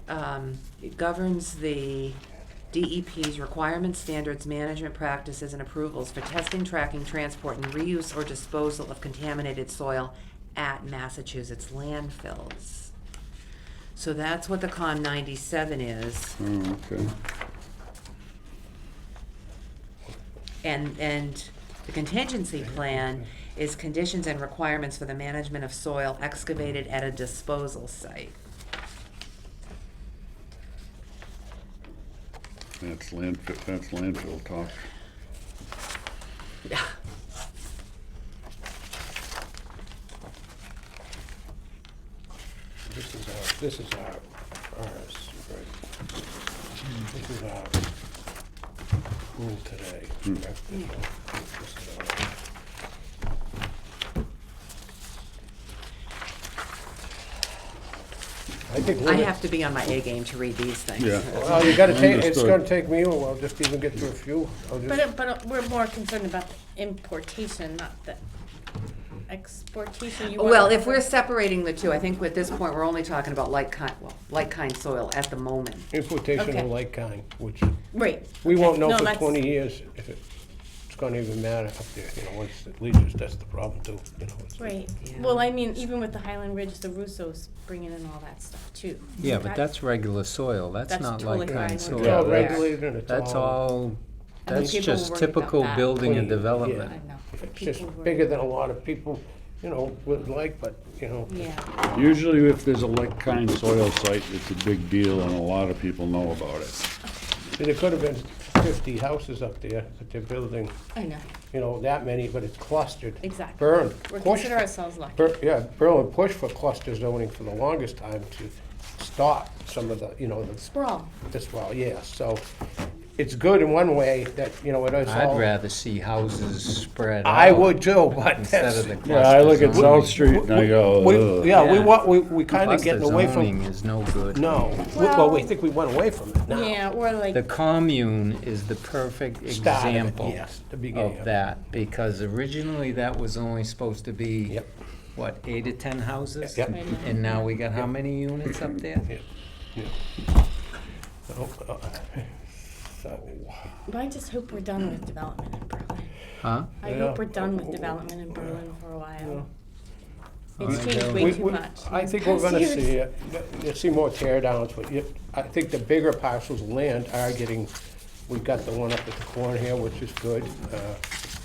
it governs the DEP's requirements, standards, management practices, and approvals for testing, tracking, transport, and reuse or disposal of contaminated soil at Massachusetts landfills. So that's what the COM 97 is. Oh, okay. And the contingency plan is conditions and requirements for the management of soil excavated at a disposal site. That's landfill talk. Yeah. This is ours, right? This is our rule today, correct? This is ours. I think I have to be on my A game to read these things. Yeah. Well, you gotta take, it's Understood. gonna take me a while, just even get through a few. I'll just- But we're more concerned about the importation, not the exportation. You Well, wanna- if we're separating the two, I think at this point, we're only talking about like kind soil at the moment. Importation Okay. of like kind, which Right. we okay. won't know No, for that's- 20 years if it's gonna even matter up there, you know, once it leaches, that's the problem too, you know. it's- Right. Yeah. Well, I mean, even with the Highland Ridge, the Russos bringing in all that stuff too. Yeah, but that's regular soil, that's That's not totally like fine kind with soil. It's Yeah, all that's- regulated and it's all. That's all, And the that's people just worried about typical that. building and Clean, yeah. development. I know. The It's just people were- bigger than a lot of people, you know, would like, but, you know. Yeah. Usually if there's a like-kind soil site, it's a big deal and a lot of people know about it. See, there could have been 50 houses up there, but they're building, I know. you know, that many, but it's clustered. Exactly. Burn, We push, consider ourselves lucky. yeah, Berlin pushed for cluster zoning for the longest time to stop some of the, you know, the Sprawl. this, well, yeah, so it's good in one way that, you know, it is all. I'd rather see houses spread out. I would too, but Instead that's. of the cluster Yeah, I look at zoning. South Street and I go, ugh. Yeah, we Yeah. want, we kinda Cluster getting away zoning from, is no good. no, Well- we think we went away from it now. Yeah, or like. The commune is the perfect Start of it, example yes, the beginning of that, because originally that was only supposed to be, Yep. what, 8 or 10 houses? Yep. And now we got how many units up there? Yeah, yeah. So, so, But I just hope we're done with development in Berlin. Huh? I Yeah. hope we're done with development in Berlin for a while. It's I changed don't- way We- too we- much. I think in we're the past gonna years. see it, you'll see more tear downs, but I think the bigger parcels of land are getting, we've got the one up at the corner here, which is good,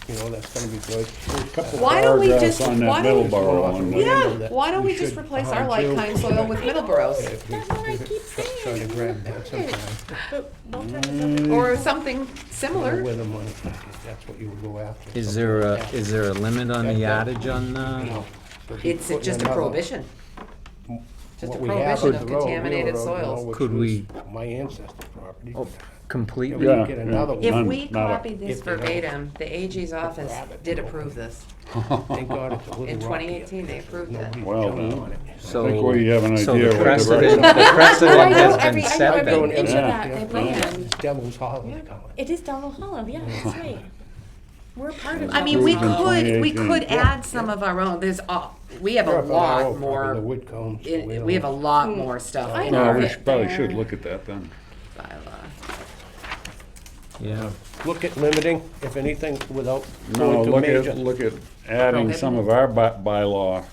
you know, that's gonna be good. There's a couple Why don't we Paragraphs just, on that why don't, Middleborough one. yeah, why don't we just should, replace our do. like-kind soil with Middleborough's? That's what I keep Try to saying. grab that sometime. But both times Or something similar? With them, if that's what you would go after. Is there a limit on the yardage on, No. So if you It's put just a another- prohibition. Just a what we have prohibition is of the road, contaminated Wheeler Road, you know, soils. which Could was we- My ancestor's property. oh, Yeah, completely? we Yeah, can get another yeah. one. If None, we not a- copied this If they don't- verbatim, the AG's office grab it. did approve this. Thank God it's a little In rocky 2018, up they there. approved it. Nobody's Well jumping done. on it. So- I think we have an So idea the what precedent, the the precedent I know has been every set then. inch of Yeah. that, Yeah. they planned. It's Devil's Hollow, they call it. It is Devil Hollow, yeah, that's right. We're part of I mean, we Devil's Hollow. we 2018. could add some of our own, we have a Sure, but our lot own property, more, The wood cones. we have a lot more stuff I in know. No, our we it. probably should look at that then. bylaw. Yeah. Look at limiting, if anything, without No, going to look major. at adding some of our bylaw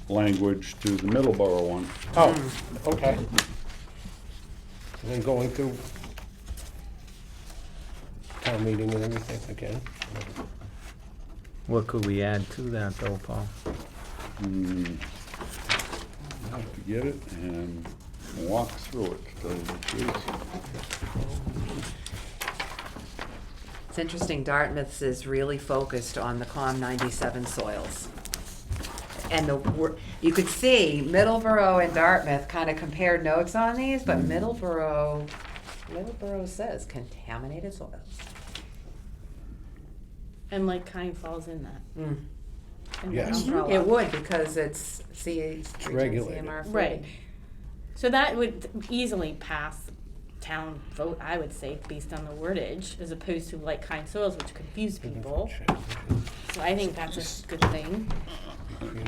language to the Middleborough one. Oh, okay. And then going through town meeting and everything again. What could we add to that though, Paul? I'll have to get it and walk through it, to tell you the truth. It's interesting, Dartmouth's is really focused on the COM 97 soils. And you could see Middleborough and Dartmouth kind of compared notes on these, but Middleborough says contaminated soils. And like kind falls in that. In the Yes. umbrella. It would, because it's regulated. CMR 40. Right. So that would easily pass town vote, I would say, based on the wordage, as opposed to like kind soils, which confuse people. So I think that's a good thing.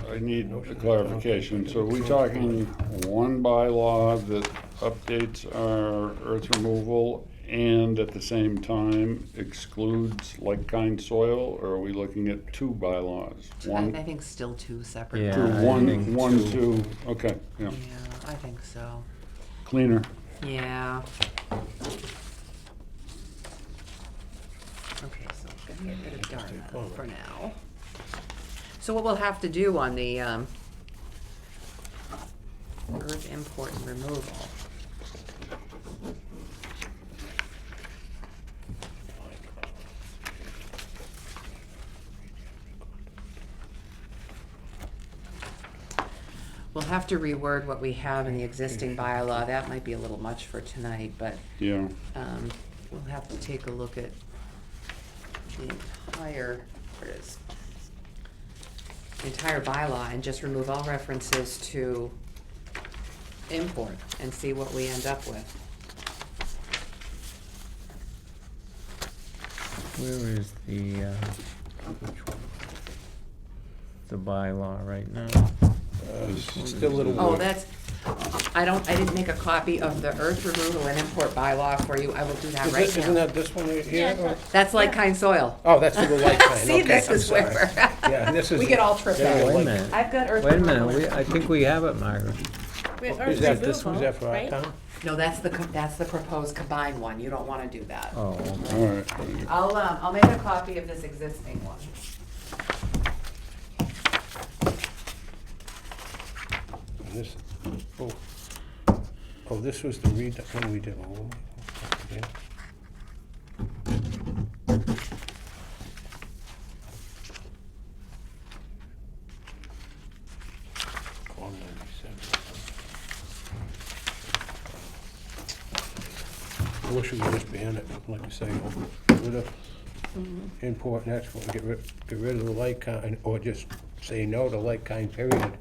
I need a clarification. So are we talking one bylaw that updates our earth removal and at the same time excludes like-kind soil? Or are we looking at two bylaws? I think still two separate. Yeah. Two, I one, think one, two. two, okay, yeah, Yeah, I think so. cleaner. Yeah. Okay, so I'm gonna get rid of Dartmouth for now. So what we'll have to do on the earth import and removal. We'll have to reword what we have in the existing bylaw. That might be a little much for tonight, but Yeah, we'll have to take a look at the entire, where it is, the entire bylaw and just remove all references to import and see what we end up with. Where is the bylaw right now? Still a little. Oh, that's, I didn't make a copy of the earth removal and import bylaw for you. I will do that right Isn't now. that this one right Yeah, here? but- That's like kind soil. Oh, that's for the light kind, See, okay, this I'm is sorry. where. Yeah, and this is. We get all tripped yeah, up. Wait a like- minute. I've got earth Wait a removal. minute, I think we have it, Margaret. Is that, this one's that for our right? town? No, that's the proposed combined one. You don't wanna do that. Oh, okay. all right. I'll make a copy of this existing one. And this, oh, this was the read, when we did. Oh, yeah. Call 97. I wish we could just ban it, like you say, get rid of import and export, get rid of the like kind, or just say no to like kind, period.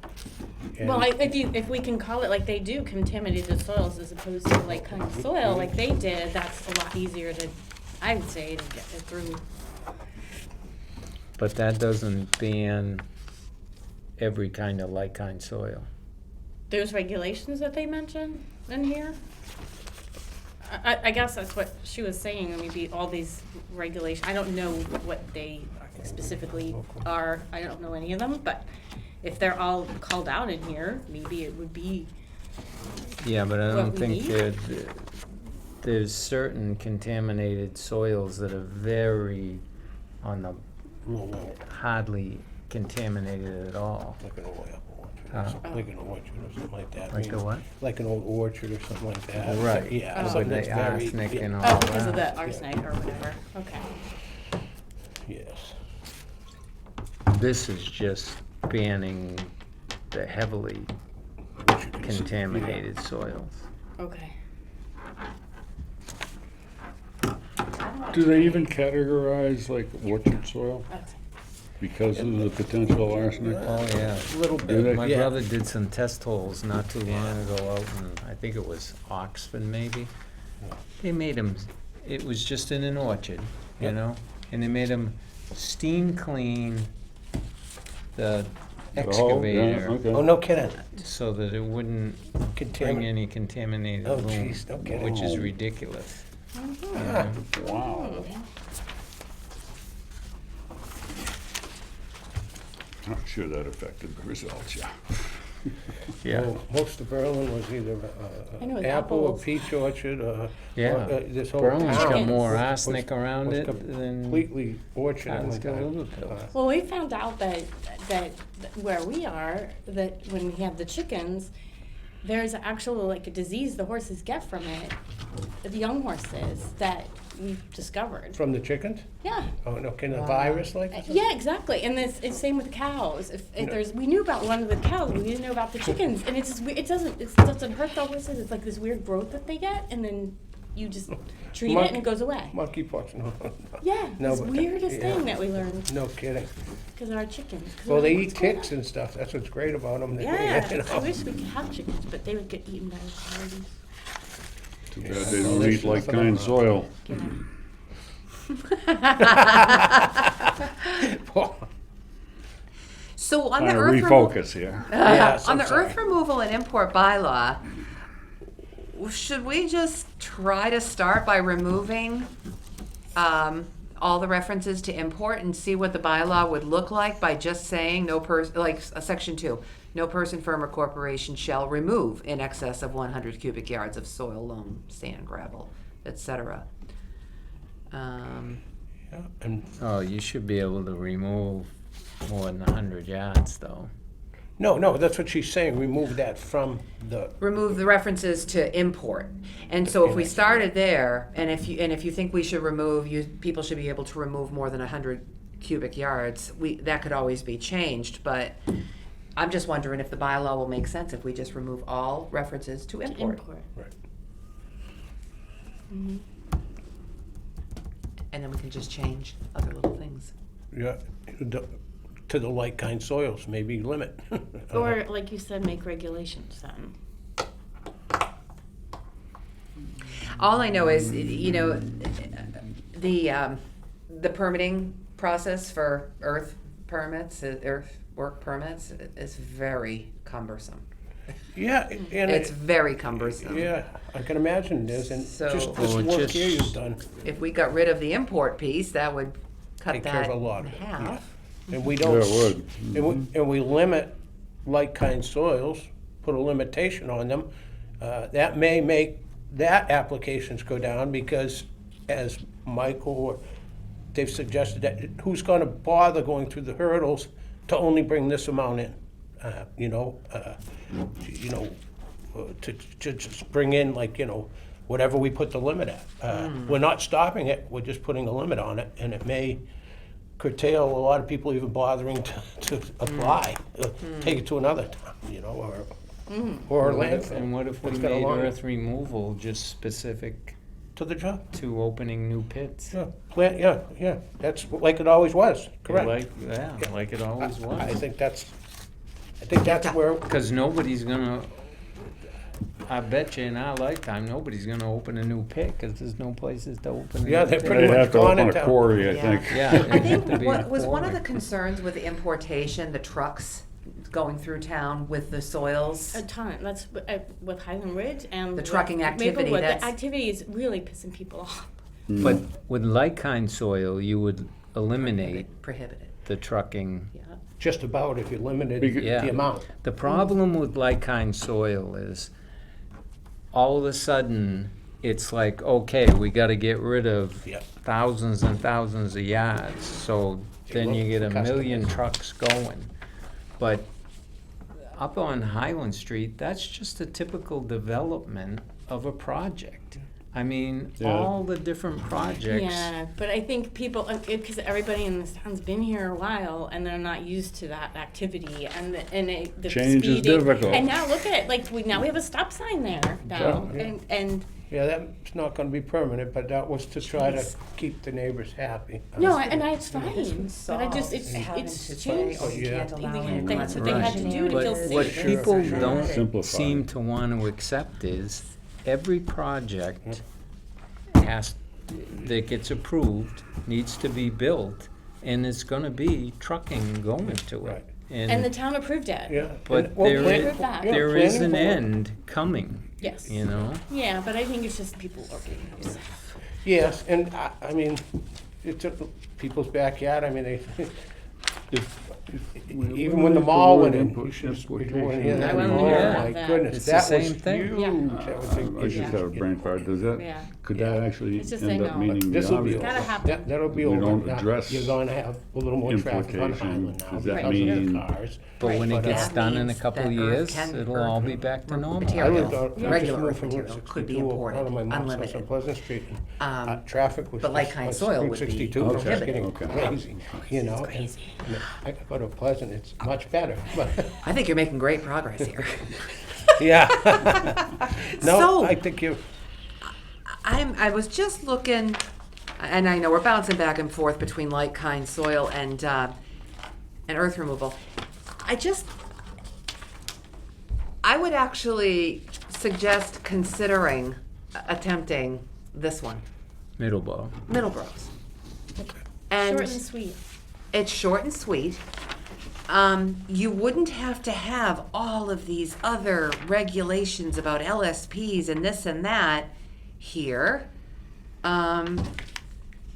And- Well, if we can call it like they do, contaminated soils as opposed to like kind of soil, like they did, that's a lot easier to, I would say, to get it through. But that doesn't ban every kind of like-kind soil. There's regulations that they mention in here? I guess that's what she was saying, maybe all these regulations, I don't know what they specifically are, I don't know any of them, but if they're all called out in here, maybe it would be, Yeah, but I What don't we think need? there's certain contaminated soils that are very on the hardly contaminated at all. Like an oil orchard, Huh? like an orchard or something like that. I Like a mean, what? Like an old orchard or something like that. Right. Yeah, With something the that's very. arsenic yeah, and all oh, because of that. the arsenic or whatever, okay. Yes. This is just banning the heavily Which you can see, contaminated soils. Okay. Do they even categorize like orchard soil because of the potential arsenic? Oh, yeah. A little Do they? bit, My yeah. brother did some test holes not too long ago out in, I think it was Oxford maybe. They made him, it was just in an orchard, you Yep. know? And they made him steam clean the Oh, yeah, excavator Oh, okay. no kidding. so that it wouldn't bring Contaminant. any contaminated Oh, loam, jeez, no kidding. which is Oh. ridiculous. you Ah. know? Wow. I'm sure that affected the results, yeah. Yeah, Well, most of Berlin was either I know, it's apple or apples. peach orchard, Yeah. this whole Berlin's got town more was- arsenic around was it than completely orchard. Adam's and, got Liverpool. Well, we found out that where we are, that when we have the chickens, there's actual like a disease the horses get from it, the young horses, that we've discovered. From the chickens? Yeah. Oh, no, can a Wow. virus like this? Yeah, exactly. And it's same with cows. If there's, we knew about one with cows, we didn't know about the chickens. And it's just, it doesn't hurt the horses. It's like this weird growth that they get, and then you just treat it and it goes away. Monkeypox, no. Yeah, No, this but weirdest yeah. thing that we learned No kidding. because of our chickens. 'Cause Well, we're they like, eat "What's going ticks on?" and stuff. That's what's great about them. Yeah, You know? I wish we could have chickens, but they would get eaten by the coyotes. Too bad they don't eat like kind soil. So on the Trying to earth refocus here. Yes, on I'm the sorry. earth removal and import bylaw, should we just try to start by removing all the references to import and see what the bylaw would look like by just saying no person, like section 2, no person, firm, or corporation shall remove in excess of 100 cubic yards of soil, loam, sand, gravel, etc. Yeah, and Oh, you should be able to remove more than 100 yards, though. no, that's what she's saying. Remove that from the. Remove the references to import. And so if we started there, and if you think we should remove, people should be able to remove more than 100 cubic yards, that could always be changed, but I'm just wondering if the bylaw will make sense if we just remove all references to import. Right. Mm-hmm. And then we can just change other little things. Yeah, to the like kind soils, maybe limit. Or, like you said, make regulations then. All I know is, the permitting process for earthwork permits is very cumbersome. Yeah, and It's very cumbersome. yeah, I can imagine it is, and So- just this Well, work just- here you've done, If we got rid of the import piece, that would cut take care that of a lot in of it. half. And we Yeah, don't. it would. And we limit like kind soils, put a limitation on them. That may make that applications go down because, as Michael or they've suggested, that who's gonna bother going through the hurdles to only bring this amount in? To just bring in whatever we put the limit at. We're not stopping it, we're just putting a limit on it, and it may curtail a lot of people even bothering to apply, take it to another town, or a landfill. And what if we It's got a made long- earth removal just specific To the job. to opening new pits? Yeah, yeah, that's like it always was, correct. Like it always I was. think that's where, Because nobody's gonna, I bet you in our lifetime, nobody's gonna open a new pit, because there's no places to open a Yeah, new they're pit. pretty They much have to gone open in a town. quarry, I Yeah. think. Yeah. I it'd have think to be a was one of the quarry. concerns with the importation, the trucks going through town with the soils. A ton. That's with Highland Ridge and The with trucking activity, Maplewood. that's- The activity is really pissing people off. But with like-kind soil, you would eliminate Prohibited. the trucking. Yeah. just about if you limited Yeah. the amount. The problem with like-kind soil is all of a sudden, it's like, okay, we gotta get rid of Yeah. thousands and thousands of yards, so then you get a million Customers. trucks going. But up on Highland Street, that's just a typical development of a project. I mean, Yeah. all the different projects. Yeah, but I think people, because everybody in this town's been here a while and they're not used to that activity and the Change is speeding. difficult. And now look at it, now we have a stop sign there now, Yeah. and Yeah, that's not gonna be permanent, but that was to try to Jeez. keep the neighbors happy. no, and it's fine. This But I just solves having to it's say, changed. oh, you can't allow any That's what they had to do to But feel what safe. people Sure. don't Simplify. seem to want to accept is every project that gets approved needs to be built, and it's gonna be trucking going to Right. it. And the town approved it. Yeah. But And- well, there plan- is, that. yeah, there is planning an board. end coming, Yes. you know? Yeah, but I think it's just people are getting upset. Yes, and I mean, it's people's backyard, I mean, if even when the mall went in, Input- you should have importation. went in. I Oh wouldn't hear my that. goodness, It's the that was same thing. huge. Yeah. That was a- I just have a brain fart. Does that, Yeah. could that actually It's just end they up know. meaning the This'll be obvious? over. Gotta happen. Yeah, that'll be We over. don't Now, address you're gonna have a little more traffic on implication. Highland now Does that because of mean- the cars. But when it But, gets That done in a means couple that of Earth years, can- it'll all be back to normal. I material. lived on, I just Regular moved from material Route could be 62 imported, out of my mom's house on unlimited. Pleasant Street. And, Um, traffic was but just like-kind on soil Route would be 62 was just prohibited. getting Okay. crazy, you know? and- crazy. and I go to Pleasant, it's much better, but, I think you're making great progress here. yeah. No, So- I think you, I was just looking, and I know we're bouncing back and forth between like-kind soil and earth removal. I would actually suggest considering attempting this one, Middleborough. Middleborough's. Short and sweet. It's short and sweet. You wouldn't have to have all of these other regulations about LSPs and this and that here.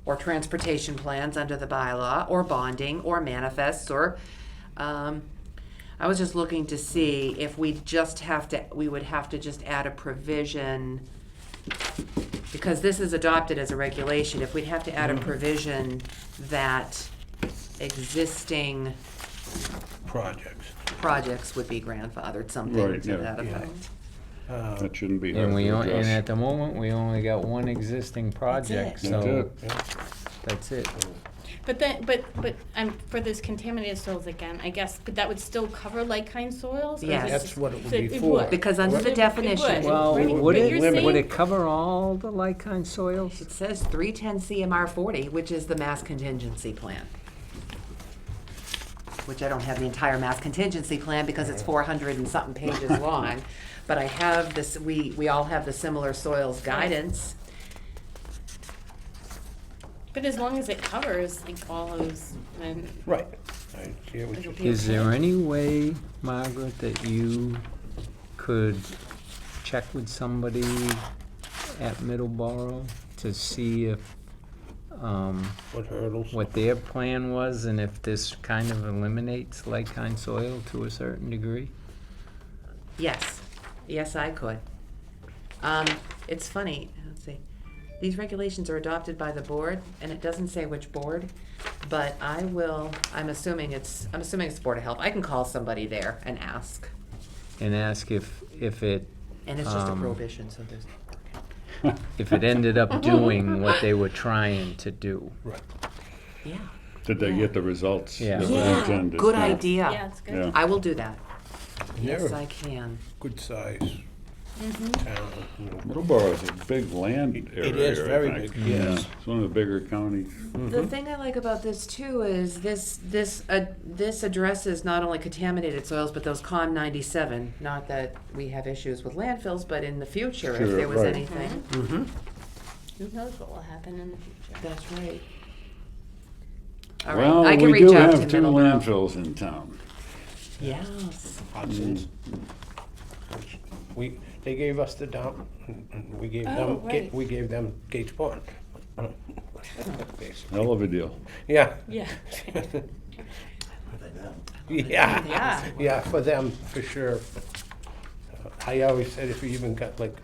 Or transportation plans under the bylaw, or bonding, or manifests, or, I was just looking to see if we would have to just add a provision, because this is adopted as a regulation, if we'd have to add a provision that existing projects would be grandfathered, something Right, to yeah. that Yeah. effect. That shouldn't be hard And to and address. at the moment, we only got one existing project, it. That's so it. that's it. But then, but for those contaminated soils again, I guess, but that would still cover like-kind soils? Or is Yes. it That's just- what it would so be for. Because under the It definition, would. Well, Right, would but it, you're would saying- it cover all the like-kind soils? it says 310 CMR 40, which is the mass contingency plan. Which I don't have the entire mass contingency plan because it's 400 and something pages long. But I have this, we all have the similar soils guidance. But as long as it covers like all those, then right. I hear what it'll you're be Is okay. there any way, Margaret, that you could check with somebody at Middleborough to see if, What hurdles? what their plan was and if this kind of eliminates like-kind soil to a certain degree? Yes, I could. It's funny, let's see. These regulations are adopted by the board, and it doesn't say which board, but I'm assuming it's Board of Health. I can call somebody there and ask. And ask if it, And it's just a Um, prohibition, so there's, if it ended up doing what they were trying to do. Right. yeah. Did they Yeah. get the results Yeah. that were Yeah, intended? good Yeah. idea. Yeah, it's good. Yeah. I will do that. And Yes, they're I a can. good size Mm-hmm. town. you know. Middleborough is a big land area. It is I very think. big, yes. It's one of the bigger counties. The thing I like about this too is this addresses not only contaminated soils, but those CON 97. Not that we have issues with landfills, but in the future, if Sure, there was right. anything. Mm-hmm. Who knows what will happen in the future? That's right. All Well, right, I can we reach do out have to two Middleborough. landfills in town. Yes. Hudson's. They gave us the dump, and we gave Oh, them, right. we gave them Gates Pond. Hell of a deal. Yeah. Yeah. Yeah. Yeah. Yeah, for them, for sure. I always said if we even got like,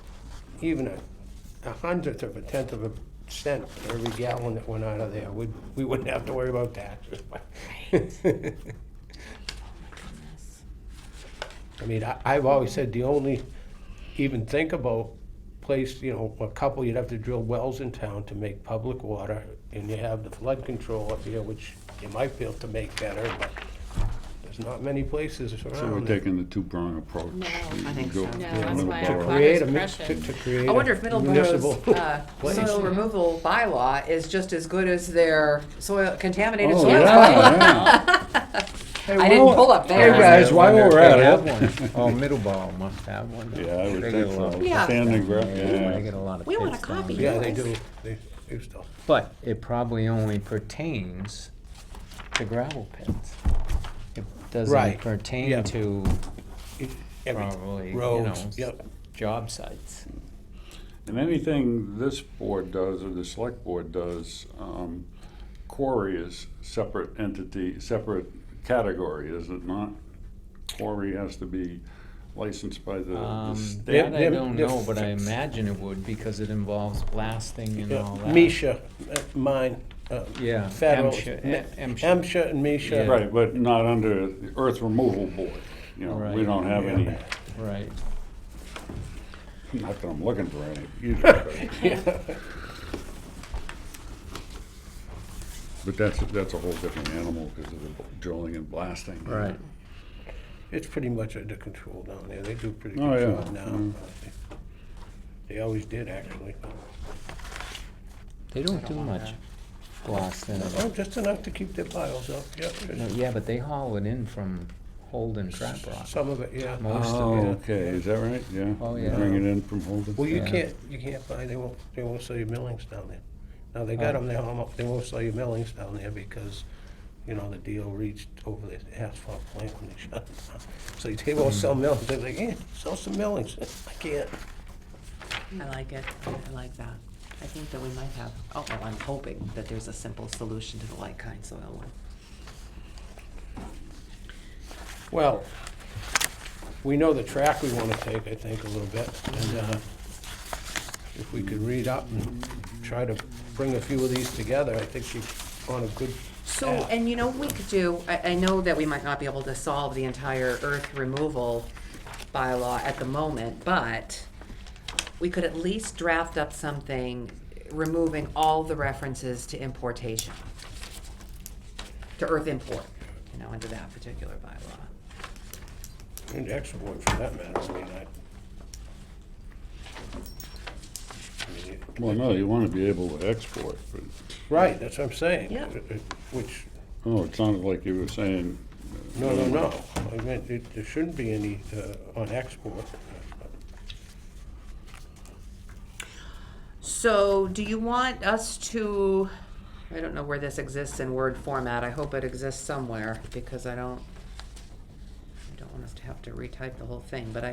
even a hundredth of a tenth of a cent for every gallon that went out of there, we wouldn't have to worry about taxes. I mean, I've always said the only, even think about place, you know, a couple, you'd have to drill wells in town to make public water, and you have the flood control up here, which you might be able to make better, but there's not many places around. So we're taking the two-prong approach. No, You I think go so. to No, that's why our Middleborough. Create a, Water's to crushing. create I wonder if a municipal Middleborough's place. soil removal bylaw is just as good as their contaminated Oh, soils yeah, bylaw. Hey, I didn't well, pull up Hey, theirs. guys, while Wonder if we're they at have it. one. Oh, Middleborough must have one. Yeah, I would They think get a so. lot of- Yeah. Standing ground, Yeah, they yeah. get a lot of We want a pits down copy. there. Yeah, they do, they do stuff. But it probably only pertains to gravel pits. It doesn't Right, pertain yeah. to Every- probably, roads, yep. job sites. And anything this board does or the select board does, quarry is separate entity, separate category, is it not? Quarry has to be licensed by the state. That I Them- don't them- know, but I imagine it would because it involves blasting and all that. Misha, mine, Yeah, federal, MSHA. MSHA and Misha. Yeah. Right, but not under the Earth Removal Board. You know, we Right. don't have any, Right. not that I'm looking for any either. but- But that's a whole different animal because of the drilling and blasting. Right. It's pretty much under control down there. They do a pretty Oh, good yeah. job now. Mm. They always did, actually. They don't do much blasting. Oh, just enough to keep their piles up, yeah. No, yeah, but they haul it in from Holden Trap Rock. Some of it, yeah. Most of Oh, it. okay, is that right? Yeah? Oh, yeah. Bring it in from Holden? Well, you Yeah. can't buy, they won't sell you millings down there. Now, they got them, they won't sell you millings down there because, you know, the deal reached over the asphalt plant when they shut it down. So they won't sell millings, they're like, sell some millings. I can't. I like it. I like that. I think that we might have, I'm hoping that there's a simple solution to the light kind soil one. Well, we know the track we want to take, I think, a little bit. And if we could read up and try to bring a few of these together, I think we're on a good So, path. and you know what we could do, I know that we might not be able to solve the entire earth removal bylaw at the moment, but we could at least draft up something removing all the references to importation, to earth import, you know, under that particular bylaw. And export for that matter, I mean, Well, no, you want to be able to export, but, right, that's what I'm saying. Yeah. Which, oh, it sounded like you were saying. no. I meant, there shouldn't be any on export. So, do you want us to, I don't know where this exists in Word format, I hope it exists somewhere, because I don't want us to have to retype the whole thing, but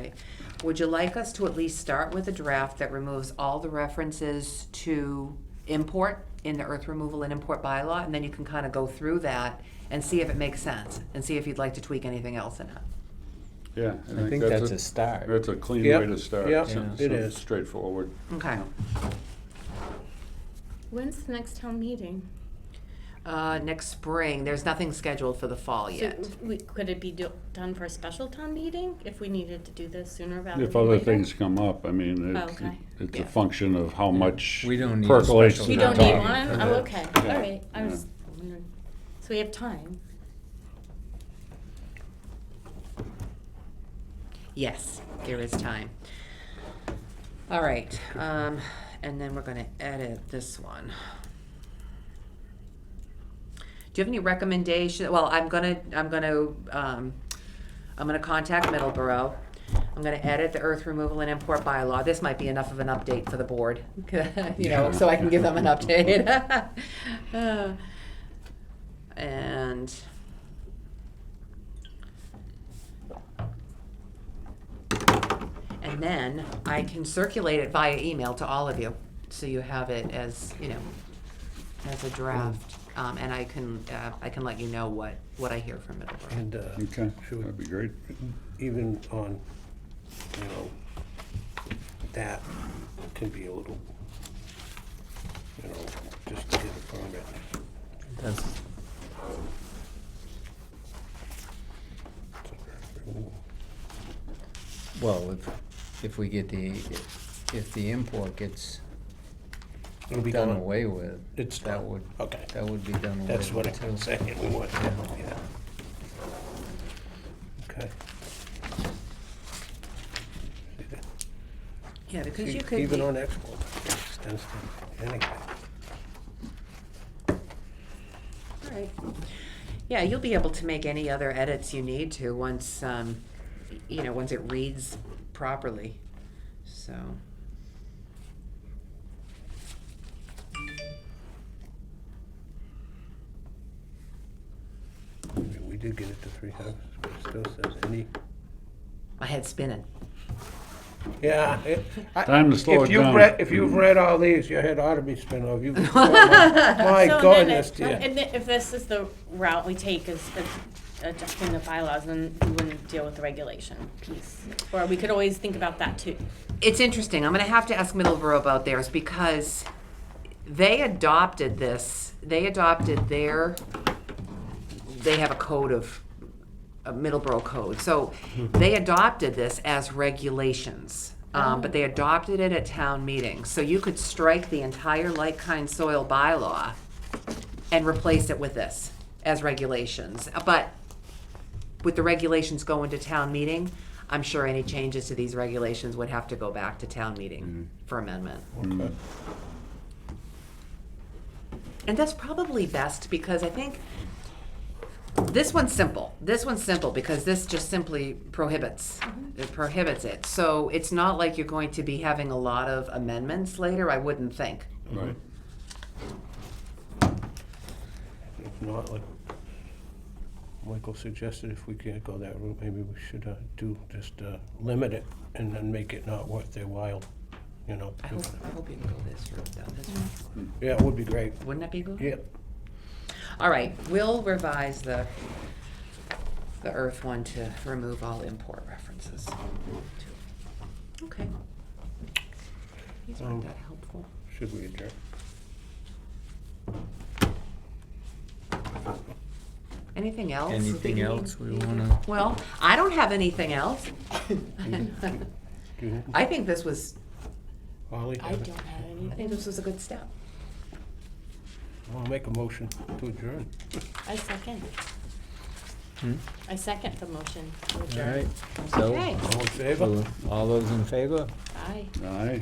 would you like us to at least start with a draft that removes all the references to import in the earth removal and import bylaw, and then you can kind of go through that and see if it makes sense, and see if you'd like to tweak anything else in it. Yeah. I think that's a start. That's a clean Yep, way to start. yep, So- it so is. Straightforward. Okay. When's the next town meeting? Next spring, there's nothing scheduled for the fall yet. So could it be done for a special town meeting if we needed to do this sooner rather than If later? other things come up, I mean, Oh, okay. it's Yeah. a function of how much We don't need a percolates special to You the don't top. need one? Yeah. Oh, okay, all Yeah. right, I Yeah. was wondering. So we have time. Yes, there is time. All right, and then we're gonna edit this one. Do you have any recommendation? Well, I'm gonna contact Middleborough. I'm gonna edit the earth removal and import bylaw. This might be enough of an update for the board, you know, so I can give them an update. And then I can circulate it via email to all of you, so you have it as, you know, as a draft. And I can let you know what I hear from Middleborough. And Okay, should we that'd be great. even on, you know, that can be a little, you know, just to get a permit. That's, well, if we get if the import gets It'll be done gone. away with, It's that done. would, Okay. that would be done away with. That's what too. I'm saying, we want that, yeah. Okay. Yeah, because you could. Even on export, extends to anything. Right. Yeah, you'll be able to make any other edits you need to once, you know, once it reads properly, so. We did get it to 3 houses, but it still says any. My head's spinning. Yeah. Time to slow it down. If you've read all these, your head ought to be spinning off. My So goodness, then dear. and then if this is the route we take, is adjusting the bylaws, then we wouldn't deal with the regulation piece. Or we could always think about that too. It's interesting. I'm gonna have to ask Middleborough about theirs because they adopted this. They adopted they have a code of, a Middleborough code. So they adopted this as regulations. But they adopted it at town meeting. So you could strike the entire like-kind soil bylaw and replace it with this as regulations. But with the regulations going to town meeting, I'm sure any changes to these regulations would have to go back to town meeting for amendment. Okay. And that's probably best because I think this one's simple. This one's simple because this just simply prohibits. It prohibits it. So it's not like you're going to be having a lot of amendments later, I wouldn't think. Right. If not, like Michael suggested, if we can't go that route, maybe we should limit it and then make it not worth their while, you know. I hope you can go this route though. This one. Yeah, it would be great. Wouldn't that be good? Yeah. All right, we'll revise the Earth one to remove all import references. Okay. These aren't that helpful. Should we adjourn? Anything else? Anything else we wanna? Well, I don't have anything else. You- I think this was, Holly, I have it? don't have I anything. think this was a good step. I'll make a motion to adjourn. I second. Hmm? I second the motion to All adjourn. right, so, Okay. All in favor? all those in favor? Aye. Aye.